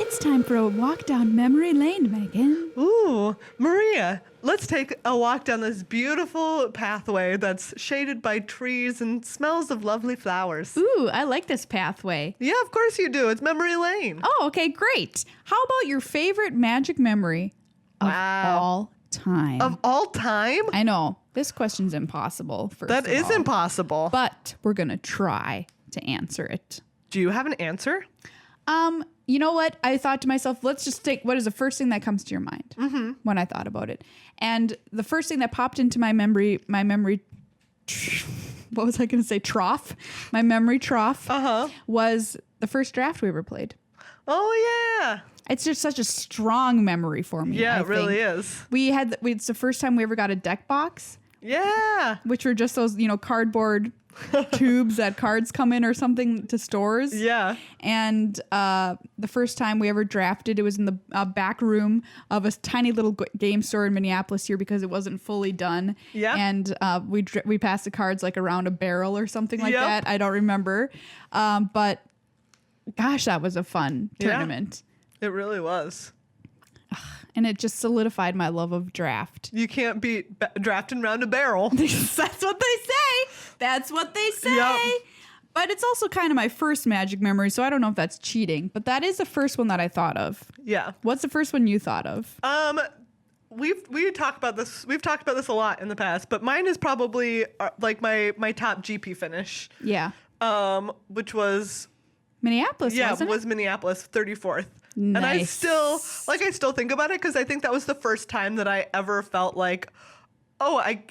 It's time for a walk down memory lane, Megan. Ooh, Maria, let's take a walk down this beautiful pathway that's shaded by trees and smells of lovely flowers. Ooh, I like this pathway. Yeah, of course you do. It's memory lane. Oh, okay, great. How about your favorite magic memory of all time? Of all time? I know, this question's impossible, first That of is all. impossible. But we're going to try to answer it. Do you have an answer? You know what? I thought to myself, let's just take what is the first thing that comes to your mind when I thought about it. And the first thing that popped into my memory, what was I going to say? Trough. My memory trough was the first draft we ever played. Oh, yeah. It's just such a strong memory for me. Yeah, I it really think. is. It's the first time we ever got a deck box, Yeah. which were just those, cardboard tubes that cards come in or something to stores. Yeah. And the first time we ever drafted, it was in the back room of a tiny little game store in Minneapolis here because it wasn't fully done. Yeah. And we passed the cards like around a barrel or something like Yep. that. I don't remember. But gosh, that was a fun Yeah. tournament. It really was. And it just solidified my love of draft. You can't beat drafting round a barrel. That's what they say. That's what they say. Yep. But it's also kind of my first Magic memory, so I don't know if that's cheating. But that is the first one that I thought of. Yeah. What's the first one you thought of? We talked about this. We've talked about this a lot in the past, but mine is probably like my top GP finish. Yeah. Which was Minneapolis, wasn't it? was Minneapolis 34th. Nice. And I still think about it because I think that was the first time that I ever felt like, oh, I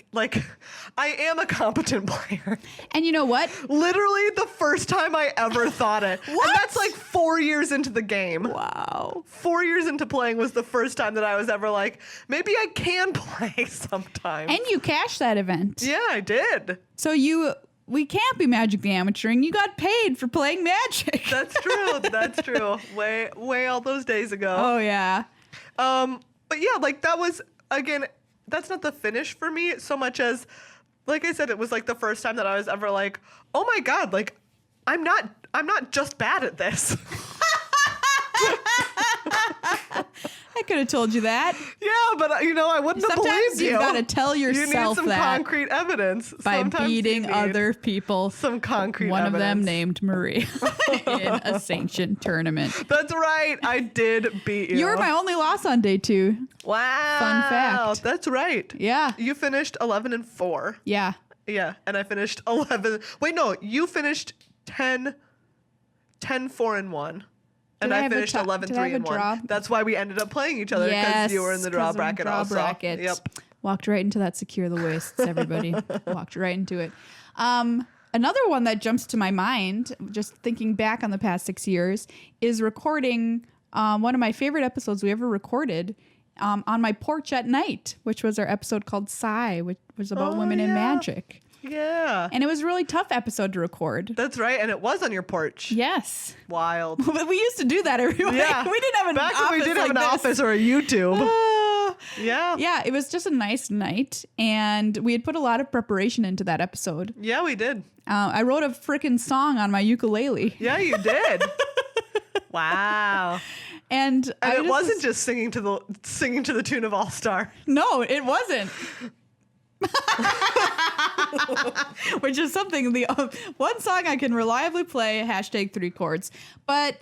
am a competent player. And you know what? Literally the first time I ever thought it. What? And that's like 4 years into the game. Wow. 4 years into playing was the first time that I was ever like, maybe I can play sometime. And you cashed that event. Yeah, I did. So we can't be Magic the Amateuring. You got paid for playing Magic. That's true. That's true. Way all those days ago. Oh, yeah. But yeah, like that was, again, that's not the finish for me so much as, like I said, it was like the first time that I was ever like, oh my God, like I'm not just bad at this. I could have told you that. Yeah, but I wouldn't have Sometimes believed you. you've got to tell yourself you need some that concrete evidence by Sometimes you beating need other people. some concrete One evidence. of them named Marie in a sanctioned tournament. That's right. I did beat you. You were my only loss on day 2. Wow. Fun fact. That's right. Yeah. You finished 11-4. Yeah. Yeah, and I finished 11. Wait, no, you finished 10-4-1. And I finished 11-3-1. That's why we ended up playing each other, because you were in the draw bracket also. Bracket. Yep. Walked right into that secure the waists, everybody. Walked right into it. Another one that jumps to my mind, just thinking back on the past 6 years, is recording one of my favorite episodes we ever recorded on my porch at night, which was our episode called Sigh, which was about women in magic. Yeah. And it was a really tough episode to record. That's right. And it was on your porch. Yes. Wild. But we used to do that every week. Yeah. We didn't have an Back office when we did have like an this. office or a YouTube. Yeah. Yeah, it was just a nice night, and we had put a lot of preparation into that episode. Yeah, we did. I wrote a freaking song on my ukulele. Yeah, you did. Wow. And it wasn't just singing to the tune of All Star. No, it wasn't. Which is something, the one song I can reliably play, #3 chords. But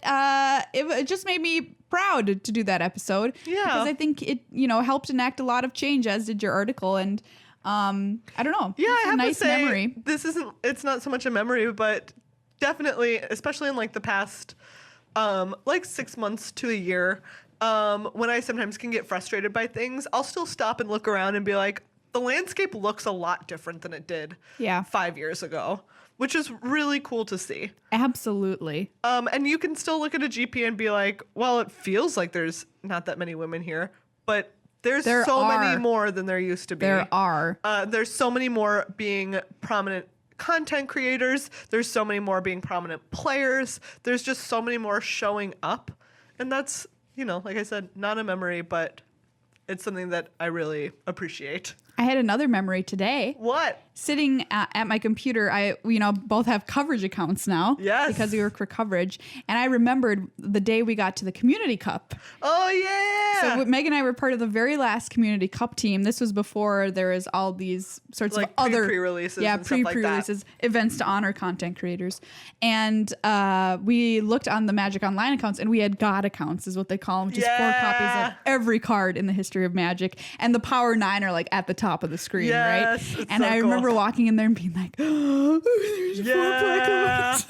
it just made me proud to do that episode. Yeah. Because I think it, helped enact a lot of change, as did your article. And I don't know. Yeah, I have nice to say, memory. it's not so much a memory, but definitely, especially in like the past, like 6 months to a year, when I sometimes can get frustrated by things, I'll still stop and look around and be like, the landscape looks a lot different than it did 5 years ago, which is really cool to see. Absolutely. And you can still look at a GP and be like, well, it feels like there's not that many women here, but there are many more than there used to be. There are. There's so many more being prominent content creators. There's so many more being prominent players. There's just so many more showing up. And that's, like I said, not a memory, but it's something that I really appreciate. I had another memory today. What? Sitting at my computer, we both have coverage accounts now. Yes. Because we work for coverage. And I remembered the day we got to the Community Cup. Oh, yeah. So Meg and I were part of the very last Community Cup team. This was before there was all these sorts like of other pre-releases and stuff like that. pre-releases, events to honor content creators. And we looked on the Magic Online accounts, and we had God accounts, is what they call them, just 4 copies of every card in the history of Magic. And the Power 9 are like at the top of the screen, right? And so I remember walking in there and being like, oh, there's 4 cards.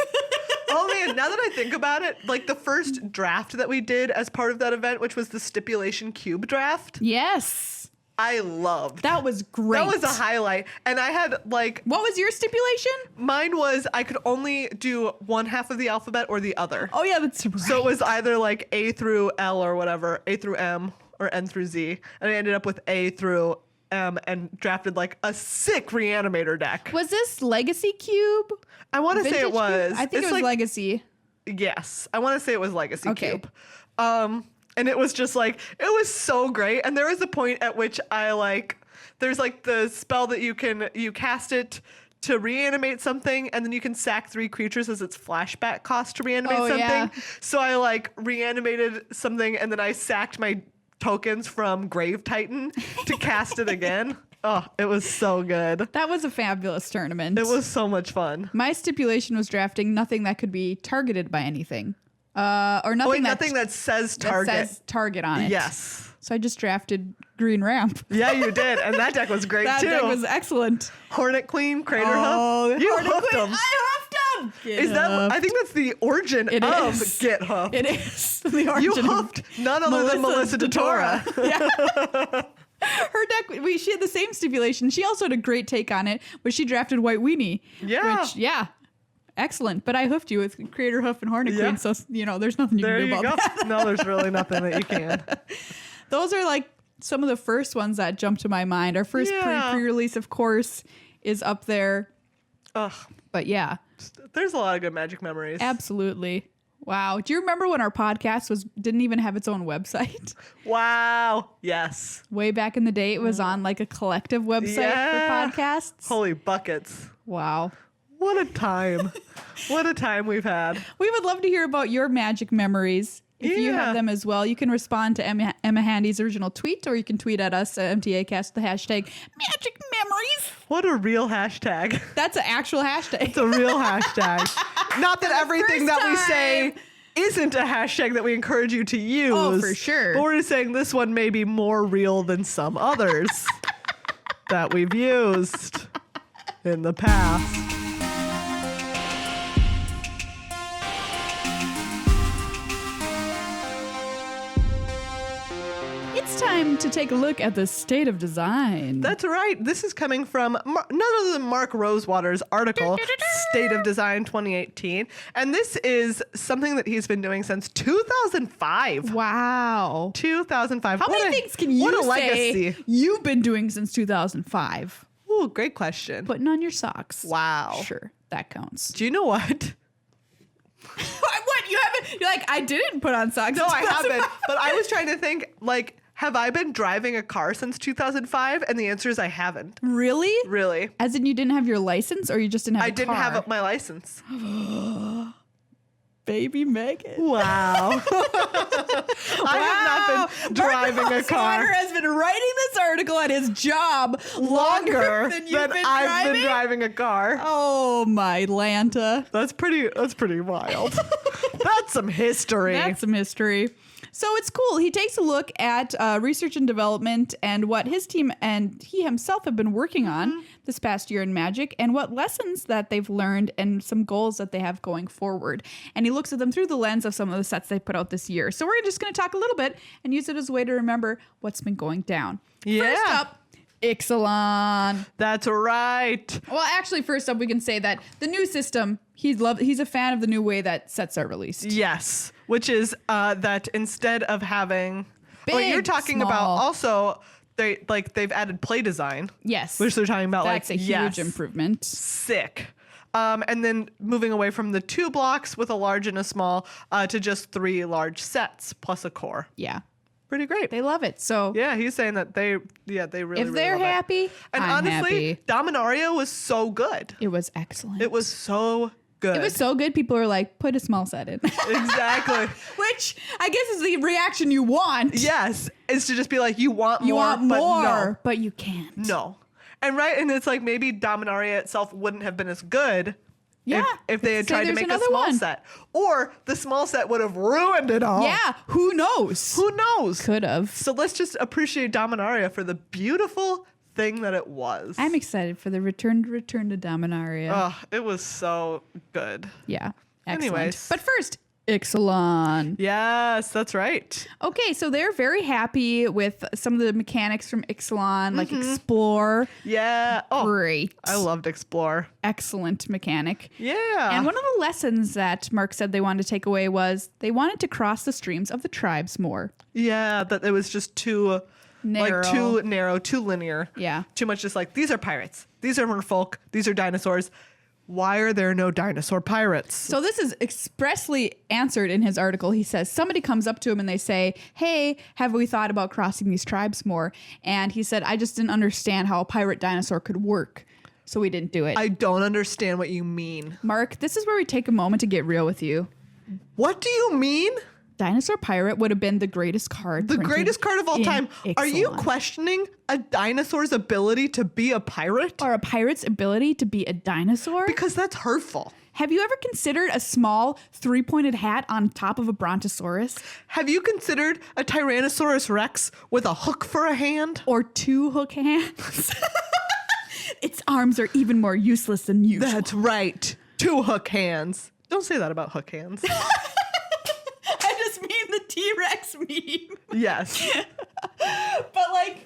Oh man, now that I think about it, like the first draft that we did as part of that event, which was the Stipulation Cube draft. Yes. I loved. That was great. That was a highlight. And I had like... What was your stipulation? Mine was I could only do one half of the alphabet or the other. Oh yeah, that's right. So it was either like A through L or whatever, A through M or N through Z. And I ended up with A through and drafted like a sick Reanimator deck. Was this Legacy Cube? I want to say it was. Cube? I think it was like, Legacy. Yes. I want to say it was Legacy Cube. And it was just like, it was so great. And there was a point at which there's like the spell that you cast it to reanimate something, and then you can sack 3 creatures as its flashback cost to reanimate something. Yeah. So I like reanimated something, and then I sacked my tokens from Grave Titan to cast it again. Oh, it was so good. That was a fabulous tournament. It was so much fun. My stipulation was drafting nothing that could be targeted by anything. Or nothing, nothing that says target. That says target on it. Yes. So I just drafted Green Ramp. Yeah, you did. And that deck was great That too. deck was excellent. Hornet Queen, Crater Hoof. You Hornet hooked Queen, them. I hoofed him. Is that? I think that's the origin It of is. Get Hooked. It is. The origin You of hooked none other than Melissa DeTora. Yeah. Her deck, she had the same stipulation. She also had a great take on it, but she drafted White Weenie. Yeah. Which, excellent. But I hoofed you with Creator Hoof and Hornet Queen, so, there's nothing you There can do you about go. that. No, there's really nothing that you can. Those are like some of the first ones that jump to my mind. Our first pre-release, of course, is up there. Ugh. But yeah. There's a lot of good Magic memories. Absolutely. Wow. Do you remember when our podcast didn't even have its own website? Wow. Yes. Way back in the day, it was on like a collective website for podcasts. Holy buckets. Wow. What a time. What a time we've had. We would love to hear about your Magic memories. If you have them as well, you can respond to Emma Handy's original tweet, or you can tweet at us at MTAcast the hashtag Magic Memories. What a real hashtag. That's an actual hashtag. It's a real hashtag. Not that everything that we say time. isn't a hashtag that we encourage you to use. Oh, for sure. But we're just saying this one may be more real than some others that we've used in the past. It's time to take a look at the state of design. That's right. This is coming from none other than Mark Rosewater's article, State of Design 2018. And this is something that he's been doing since 2005. Wow. 2005. How many things can you what a say legacy. you've been doing since 2005? Ooh, great question. Putting on your socks. Wow. Sure, that counts. Do you know what? What? You haven't? You're like, I didn't put on socks. No, in I haven't. 2005. But I was trying to think, like, have I been driving a car since 2005? And the answer is I haven't. Really? Really. As in you didn't have your license, or you just didn't have I a didn't car? have my license. Baby Meghan. Wow. I have not been driving Mark a car Rosewater has been writing this article at his job longer than you've than been I've driving? been driving a car. Oh my Lanta. That's pretty wild. That's some history. That's some history. So it's cool. He takes a look at research and development and what his team and he himself have been working on this past year in Magic, and what lessons that they've learned and some goals that they have going forward. And he looks at them through the lens of some of the sets they put out this year. So we're just going to talk a little bit and use it as a way to remember what's been going down. Yeah. First up, Ixalan. That's right. Well, actually, first up, we can say that the new system, he's a fan of the new way that sets are released. Yes, which is that instead of having Big, you're talking small. about also they've added play design. Yes. Which they're talking about That's a huge improvement. Sick. And then moving away from the 2 blocks with a large and a small to just 3 large sets plus a core. Yeah. Pretty great. They love it. So Yeah, he's saying that they really if they're love it. happy, And I'm honestly, happy. Dominaria was so good. It was excellent. It was so good. It was so good. People were like, put a small set in. Exactly. Which I guess is the reaction you want. Yes, is to just be like, you want You more, want but more, but you can't. no. And it's like maybe Dominaria itself wouldn't have been as good Yeah. if they had Say tried to there's make a another small one. set. Or the small set would have ruined it all. Yeah. Who knows? Who knows? Could have. So let's just appreciate Dominaria for the beautiful thing that it was. I'm excited for the return to Dominaria. Oh, it was so good. Yeah. Excellent. Anyways. But first, Ixalan. Yes, that's right. Okay, so they're very happy with some of the mechanics from Ixalan, like Explore. Yeah. Oh, Great. I loved Explore. Excellent mechanic. Yeah. And one of the lessons that Mark said they wanted to take away was they wanted to cross the streams of the tribes more. Yeah, that it was just too Narrow. like too narrow, too linear. Yeah. Too much just like these are pirates, these are merfolk, these are dinosaurs. Why are there no dinosaur pirates? So this is expressly answered in his article. He says somebody comes up to him and they say, hey, have we thought about crossing these tribes more? And he said, I just didn't understand how a pirate dinosaur could work. So we didn't do it. I don't understand what you mean. Mark, this is where we take a moment to get real with you. What do you mean? Dinosaur Pirate would have been the greatest card. The greatest card of all time. Are you Ixalan. questioning a dinosaur's ability to be a pirate? Or a pirate's ability to be a dinosaur? Because that's hurtful. Have you ever considered a small 3-pointed hat on top of a brontosaurus? Have you considered a Tyrannosaurus Rex with a hook for a hand? Or 2 hook hands? Its arms are even more useless than usual. That's right. 2 hook hands. Don't say that about hook hands. I just mean the T-Rex meme. Yes. But like,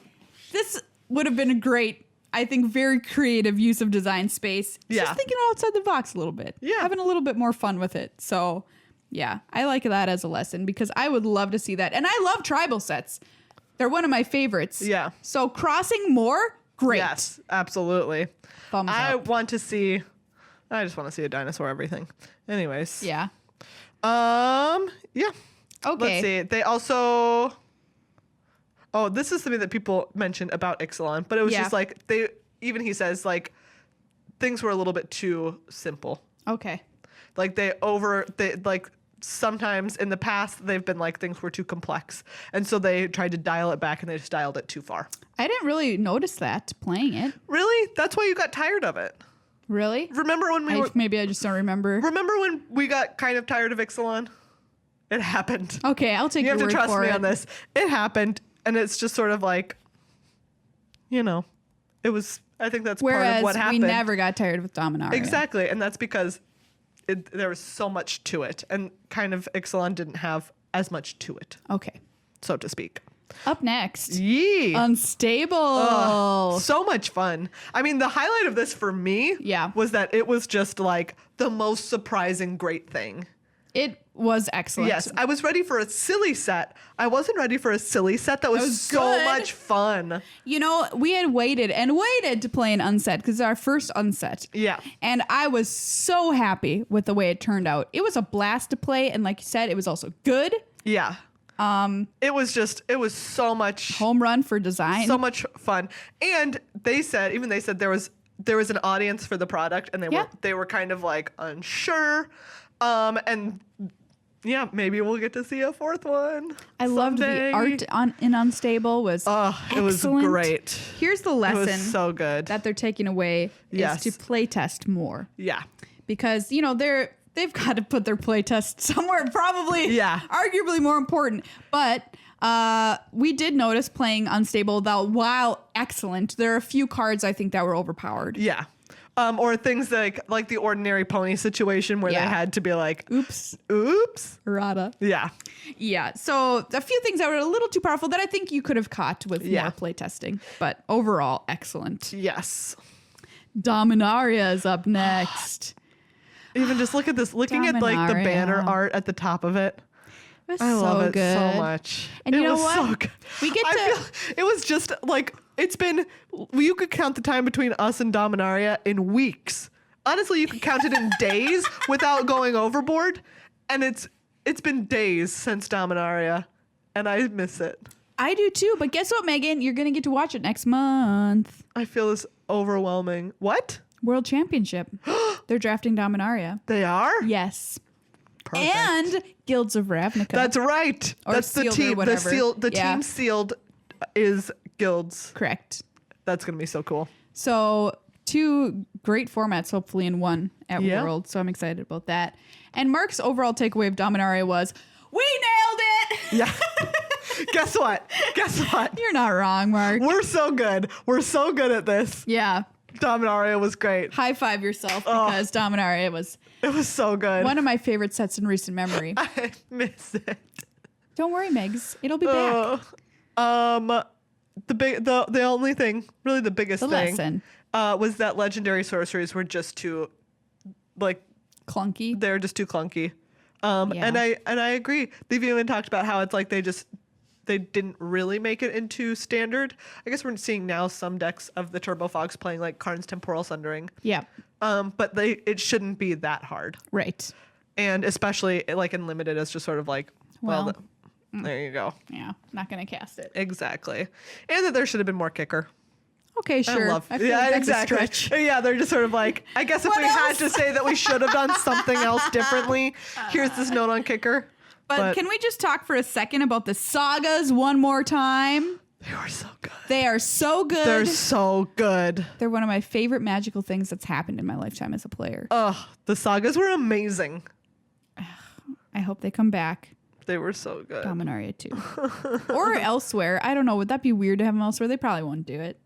this would have been a great, I think, very creative use of design space. Yeah. Just thinking outside the box a little bit. Yeah. Having a little bit more fun with it. So yeah, I like that as a lesson because I would love to see that. And I love tribal sets. They're one of my favorites. Yeah. So crossing more, great. Yes, absolutely. Thumbs I up. just want to see a dinosaur everything. Anyways. Yeah. Yeah. Okay. Let's see. They also. Oh, this is something that people mentioned about Ixalan, but it was Yeah. just like he says like things were a little bit too simple. Okay. Like sometimes in the past they've been like things were too complex, and so they tried to dial it back and they just dialed it too far. I didn't really notice that playing it. Really? That's why you got tired of it. Really? Remember when Maybe I just don't remember. Remember when we got kind of tired of Ixalan? It happened. Okay, I'll take You your have to word trust for me it. on this. It happened, and it's just sort of like, it was. I think that's part Whereas of what we happened. never got tired with Dominaria. Exactly, and that's because there was so much to it, and kind of Ixalan didn't have as much to it, Okay. so to speak. Up next, Yee. Unstable. So much fun. I mean, the highlight of this for me Yeah. was that it was just like the most surprising great thing. It was excellent. Yes, I was ready for a silly set. I wasn't ready for a silly set that was so good. much fun. You know, we had waited and waited to play an unset because it's our first unset. Yeah. And I was so happy with the way it turned out. It was a blast to play. And like you said, it was also good. Yeah. It was so much Home run for design. so much fun. And they said there was an audience for the product, and they were kind of like unsure. And yeah, maybe we'll get to see a fourth one. I loved someday. the art in Unstable was It was excellent. great. Here's the It lesson was so good. that they're taking away Yes. is to play test more. Yeah. Because, they've got to put their play test somewhere probably Yeah. arguably more important. But we did notice playing Unstable that while excellent, there are a few cards I think that were overpowered. Yeah. Or things like the ordinary pony situation where they Yeah. had to be like, Oops. errata. Yeah. Yeah. So a few things that were a little too powerful that I think you could have caught with Yeah. more play testing. But overall, excellent. Yes. Dominaria is up next. Even just look at this, looking at like the Dominaria. banner art at the top of it. It was I love it good. so much. And it you know was what? so good. We get I to- feel it was just like you could count the time between us and Dominaria in weeks. Honestly, you could count it in days without going overboard. And it's been days since Dominaria, and I miss it. I do too. But guess what, Megan? You're going to get to watch it next month. I feel this overwhelming. What? World Championship. They're drafting Dominaria. They are? Yes. Perfect. And Guilds of Ravnica. That's right. Or That's the sealed or team. whatever. The Yeah. team sealed is guilds. correct. That's gonna be so cool. So 2 great formats, hopefully in one at Yeah. World. So I'm excited about that. And Mark's overall takeaway of Dominaria was, we nailed it. Yeah. Guess what? You're not wrong, Mark. We're so good. We're so good at this. Yeah. Dominaria was great. High five yourself because Dominaria was It was so good. one of my favorite sets in recent memory. I miss it. Don't worry, Megs. It'll be back. The only thing, really the biggest The thing, lesson. was that legendary sorceries were just too, like, Clunky. they're just too clunky. Yeah. And I agree. They've even talked about how it's like they didn't really make it into standard. I guess we're seeing now some decks of the Turbo Fogs playing like Karn's Temporal Sundering. Yeah. But it shouldn't be that hard. Right. And especially like in limited, it's just sort of like, Well, there you go. Yeah. Not going to cast it. Exactly. And that there should have been more kicker. Okay, sure. I feel yeah, like that's exactly. a stretch. Yeah, they're just sort of like, I guess if What we had else? to say that we should have done something else differently, here's this note on kicker. But can we just talk for a second about the sagas one more time? They were so good. They are so good. They're so good. They're one of my favorite magical things that's happened in my lifetime as a player. The sagas were amazing. I hope they come back. They were so good. Dominaria 2. Or elsewhere. I don't know. Would that be weird to have them elsewhere? They probably won't do it.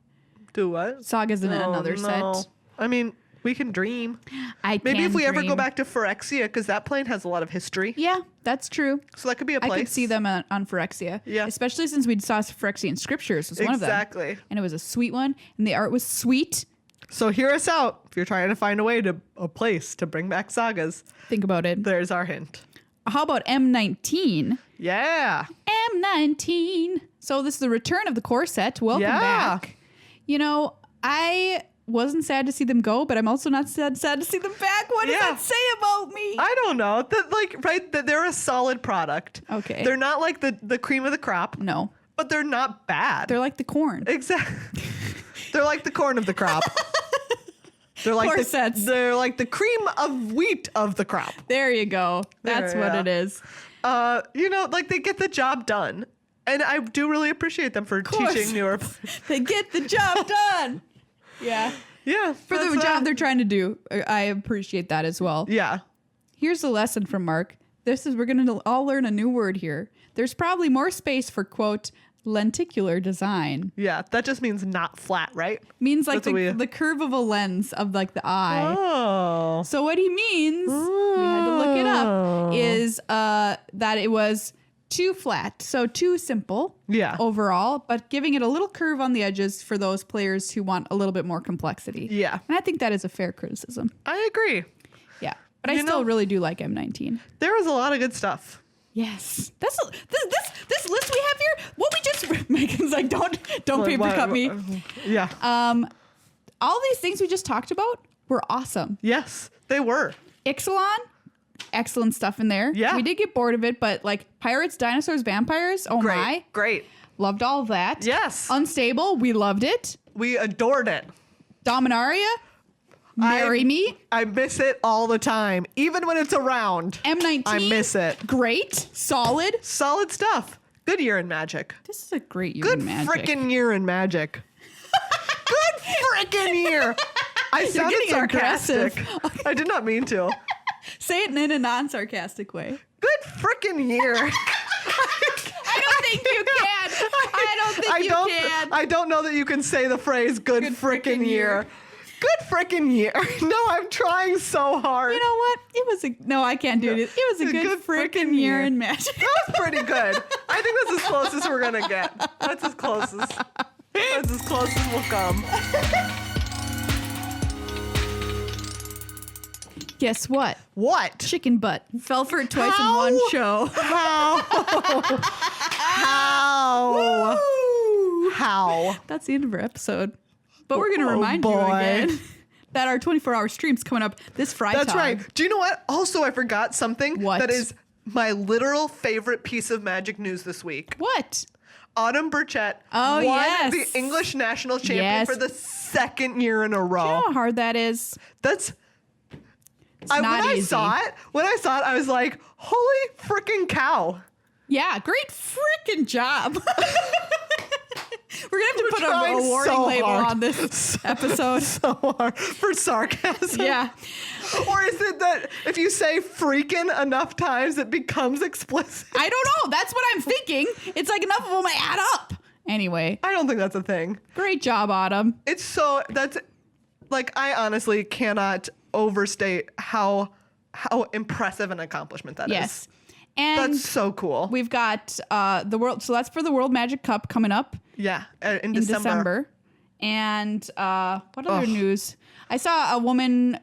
Do what? Sagas in another no. set. I mean, we can dream. Maybe if we ever go back to Phyrexia, because that plane has a lot of history. Yeah, that's true. So that could be a place. I could see them on Phyrexia. Yeah. Especially since we saw Phyrexian Scriptures was one of them. Exactly. And it was a sweet one. And the art was sweet. So hear us out. If you're trying to find a place to bring back sagas. Think about it. There's our hint. How about M19? Yeah. M19. So this is the return of the core set. Welcome back. You know, I wasn't sad to see them go, but I'm also not sad to see them back. What does that say about me? I don't know. That they're a solid product. Okay. They're not like the cream of the crop. No. But they're not bad. They're like the corn. Exactly. They're like the corn of the crop. They're like Corsets. They're like the cream of wheat of the crop. There you go. That's what it is. You know, like they get the job done. And I do really appreciate them for teaching newer players. They get the job done. Yeah. Yeah. For the job they're trying to do. I appreciate that as well. Yeah. Here's the lesson from Mark. We're going to all learn a new word here. There's probably more space for, quote, lenticular design. Yeah. That just means not flat, right? Means like the curve of a lens of like the eye. Oh. So what he means, we had to look it up, is that it was too flat. So too simple overall, but giving it a little curve on the edges for those players who want a little bit more complexity. Yeah. And I think that is a fair criticism. I agree. Yeah. But I still really do like M19. There was a lot of good stuff. Yes. This list we have here, what we just Megan's like, don't paper cut me. Yeah. All these things we just talked about were awesome. Yes, they were. Ixalan, excellent stuff in there. Yeah. We did get bored of it, but like pirates, dinosaurs, vampires, oh my. Great. Loved all of that. Yes. Unstable, we loved it. We adored it. Dominaria, marry me. I miss it all the time. Even when it's around. M19. I miss it. Great. Solid. Solid stuff. Good year in Magic. This is a great year Good in Magic. frickin' year in Magic. Good frickin' year. I sounded getting sarcastic. aggressive. I did not mean to. Say it in a non-sarcastic way. Good frickin' year. I don't think you can. I don't think you can. I don't know that you can say the phrase good frickin' year. Good frickin' year. No, I'm trying so hard. You know what? No, I can't do it. It was a good frickin' year in Magic. That was pretty good. I think that's as close as we're gonna get. That's as close as we'll come. Guess what? What? Chicken butt fell for it twice in How? one show. How? That's the end of our episode. But we're gonna Oh, remind you boy. again that our 24-hour stream's coming up this Friday. That's right. Do you know what? Also, I forgot something What? that is my literal favorite piece of Magic news this week. What? Autumn Burchett Oh, won yes. the English national champion Yes. for the second year in a Do row. you know how hard that is? That's not when I easy. saw it, I was like, holy freaking cow. Yeah, great freaking job. We're gonna have to put a trying warning so label hard. on this episode. So hard for sarcasm. Yeah. Or is it that if you say freaking enough times, it becomes explicit? I don't know. That's what I'm thinking. It's like enough of them add up. Anyway, I don't think that's a thing. great job, Autumn. That's like, I honestly cannot overstate how impressive an accomplishment that is. Yes. And That's so cool. we've got the world. So that's for the World Magic Cup coming up Yeah, in in December. And what other news? I saw a woman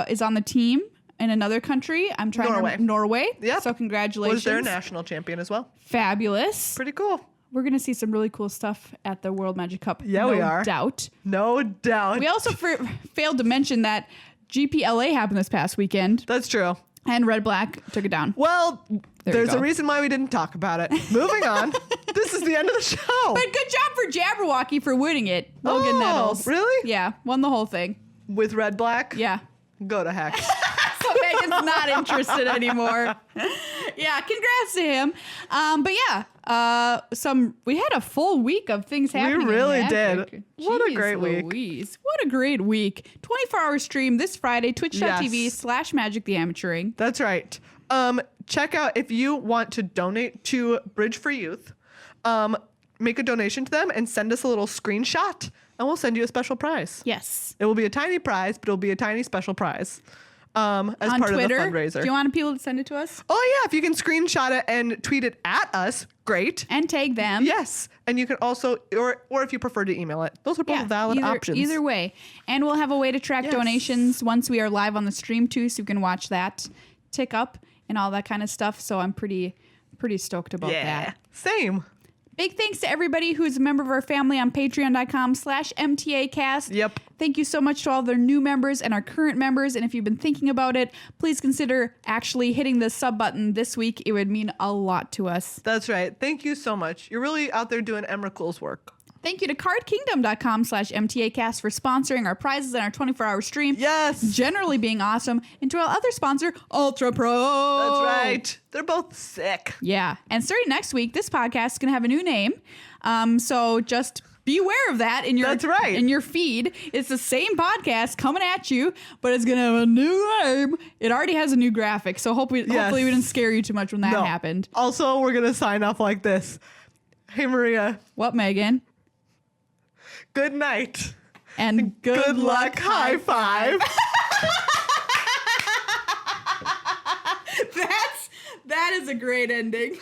is on the team in another country. I'm trying Norway. to Norway. Yep. So congratulations. Was their national champion as well. Fabulous. Pretty cool. We're going to see some really cool stuff at the World Magic Cup. Yeah, no we are. doubt. No doubt. We also failed to mention that GPLA happened this past weekend, That's true. and Red Black took it down. Well, there's a go. reason why we didn't talk about it. Moving on. This is the end of the show. But good job for Jabberwocky for winning it. Logan Oh, Nettles. really? Yeah, won the whole thing. With Red Black? Yeah. Go to heck. So Megan's not interested anymore. Yeah, congrats to him. But yeah, we had a full week of things happening. We really in Magic. did. What a great week. Louise. What a great week. 24-hour stream this Friday, twitch.tv/Magic the Amateuring. That's right. Check out if you want to donate to Bridge for Youth. Make a donation to them and send us a little screenshot, and we'll send you a special prize. Yes. It will be a tiny prize, but it'll be a tiny special prize. As on part Twitter, of the fundraiser. Do you want people to send it to us? Oh yeah, if you can screenshot it and tweet it at us, great. And tag them. Yes, and you can also, or if you prefer to email it, those are both valid options. Either way, and we'll have a way to track donations once we are live on the stream too, so you can watch that tick up and all that kind of stuff. So I'm pretty stoked about that. Same. Big thanks to everybody who's a member of our family on patreon.com/MTAcast. Yep. Thank you so much to all of their new members and our current members. And if you've been thinking about it, please consider actually hitting the sub button this week. It would mean a lot to us. That's right. Thank you so much. You're really out there doing Emrakul's work. Thank you to cardkingdom.com/MTAcast for sponsoring our prizes and our 24-hour stream. Yes. Generally being awesome. And to our other sponsor, Ultra Pro. That's right. They're both sick. Yeah. And starting next week, this podcast is going to have a new name. So just be aware of that in your feed. It's the same podcast coming at you, but it's going to have a new name. It already has a new graphic. So hopefully we didn't scare you too much when that happened. Also, we're going to sign off like this. Hey, Maria. What, Megan? Good night. And good luck. High five. That is a great ending.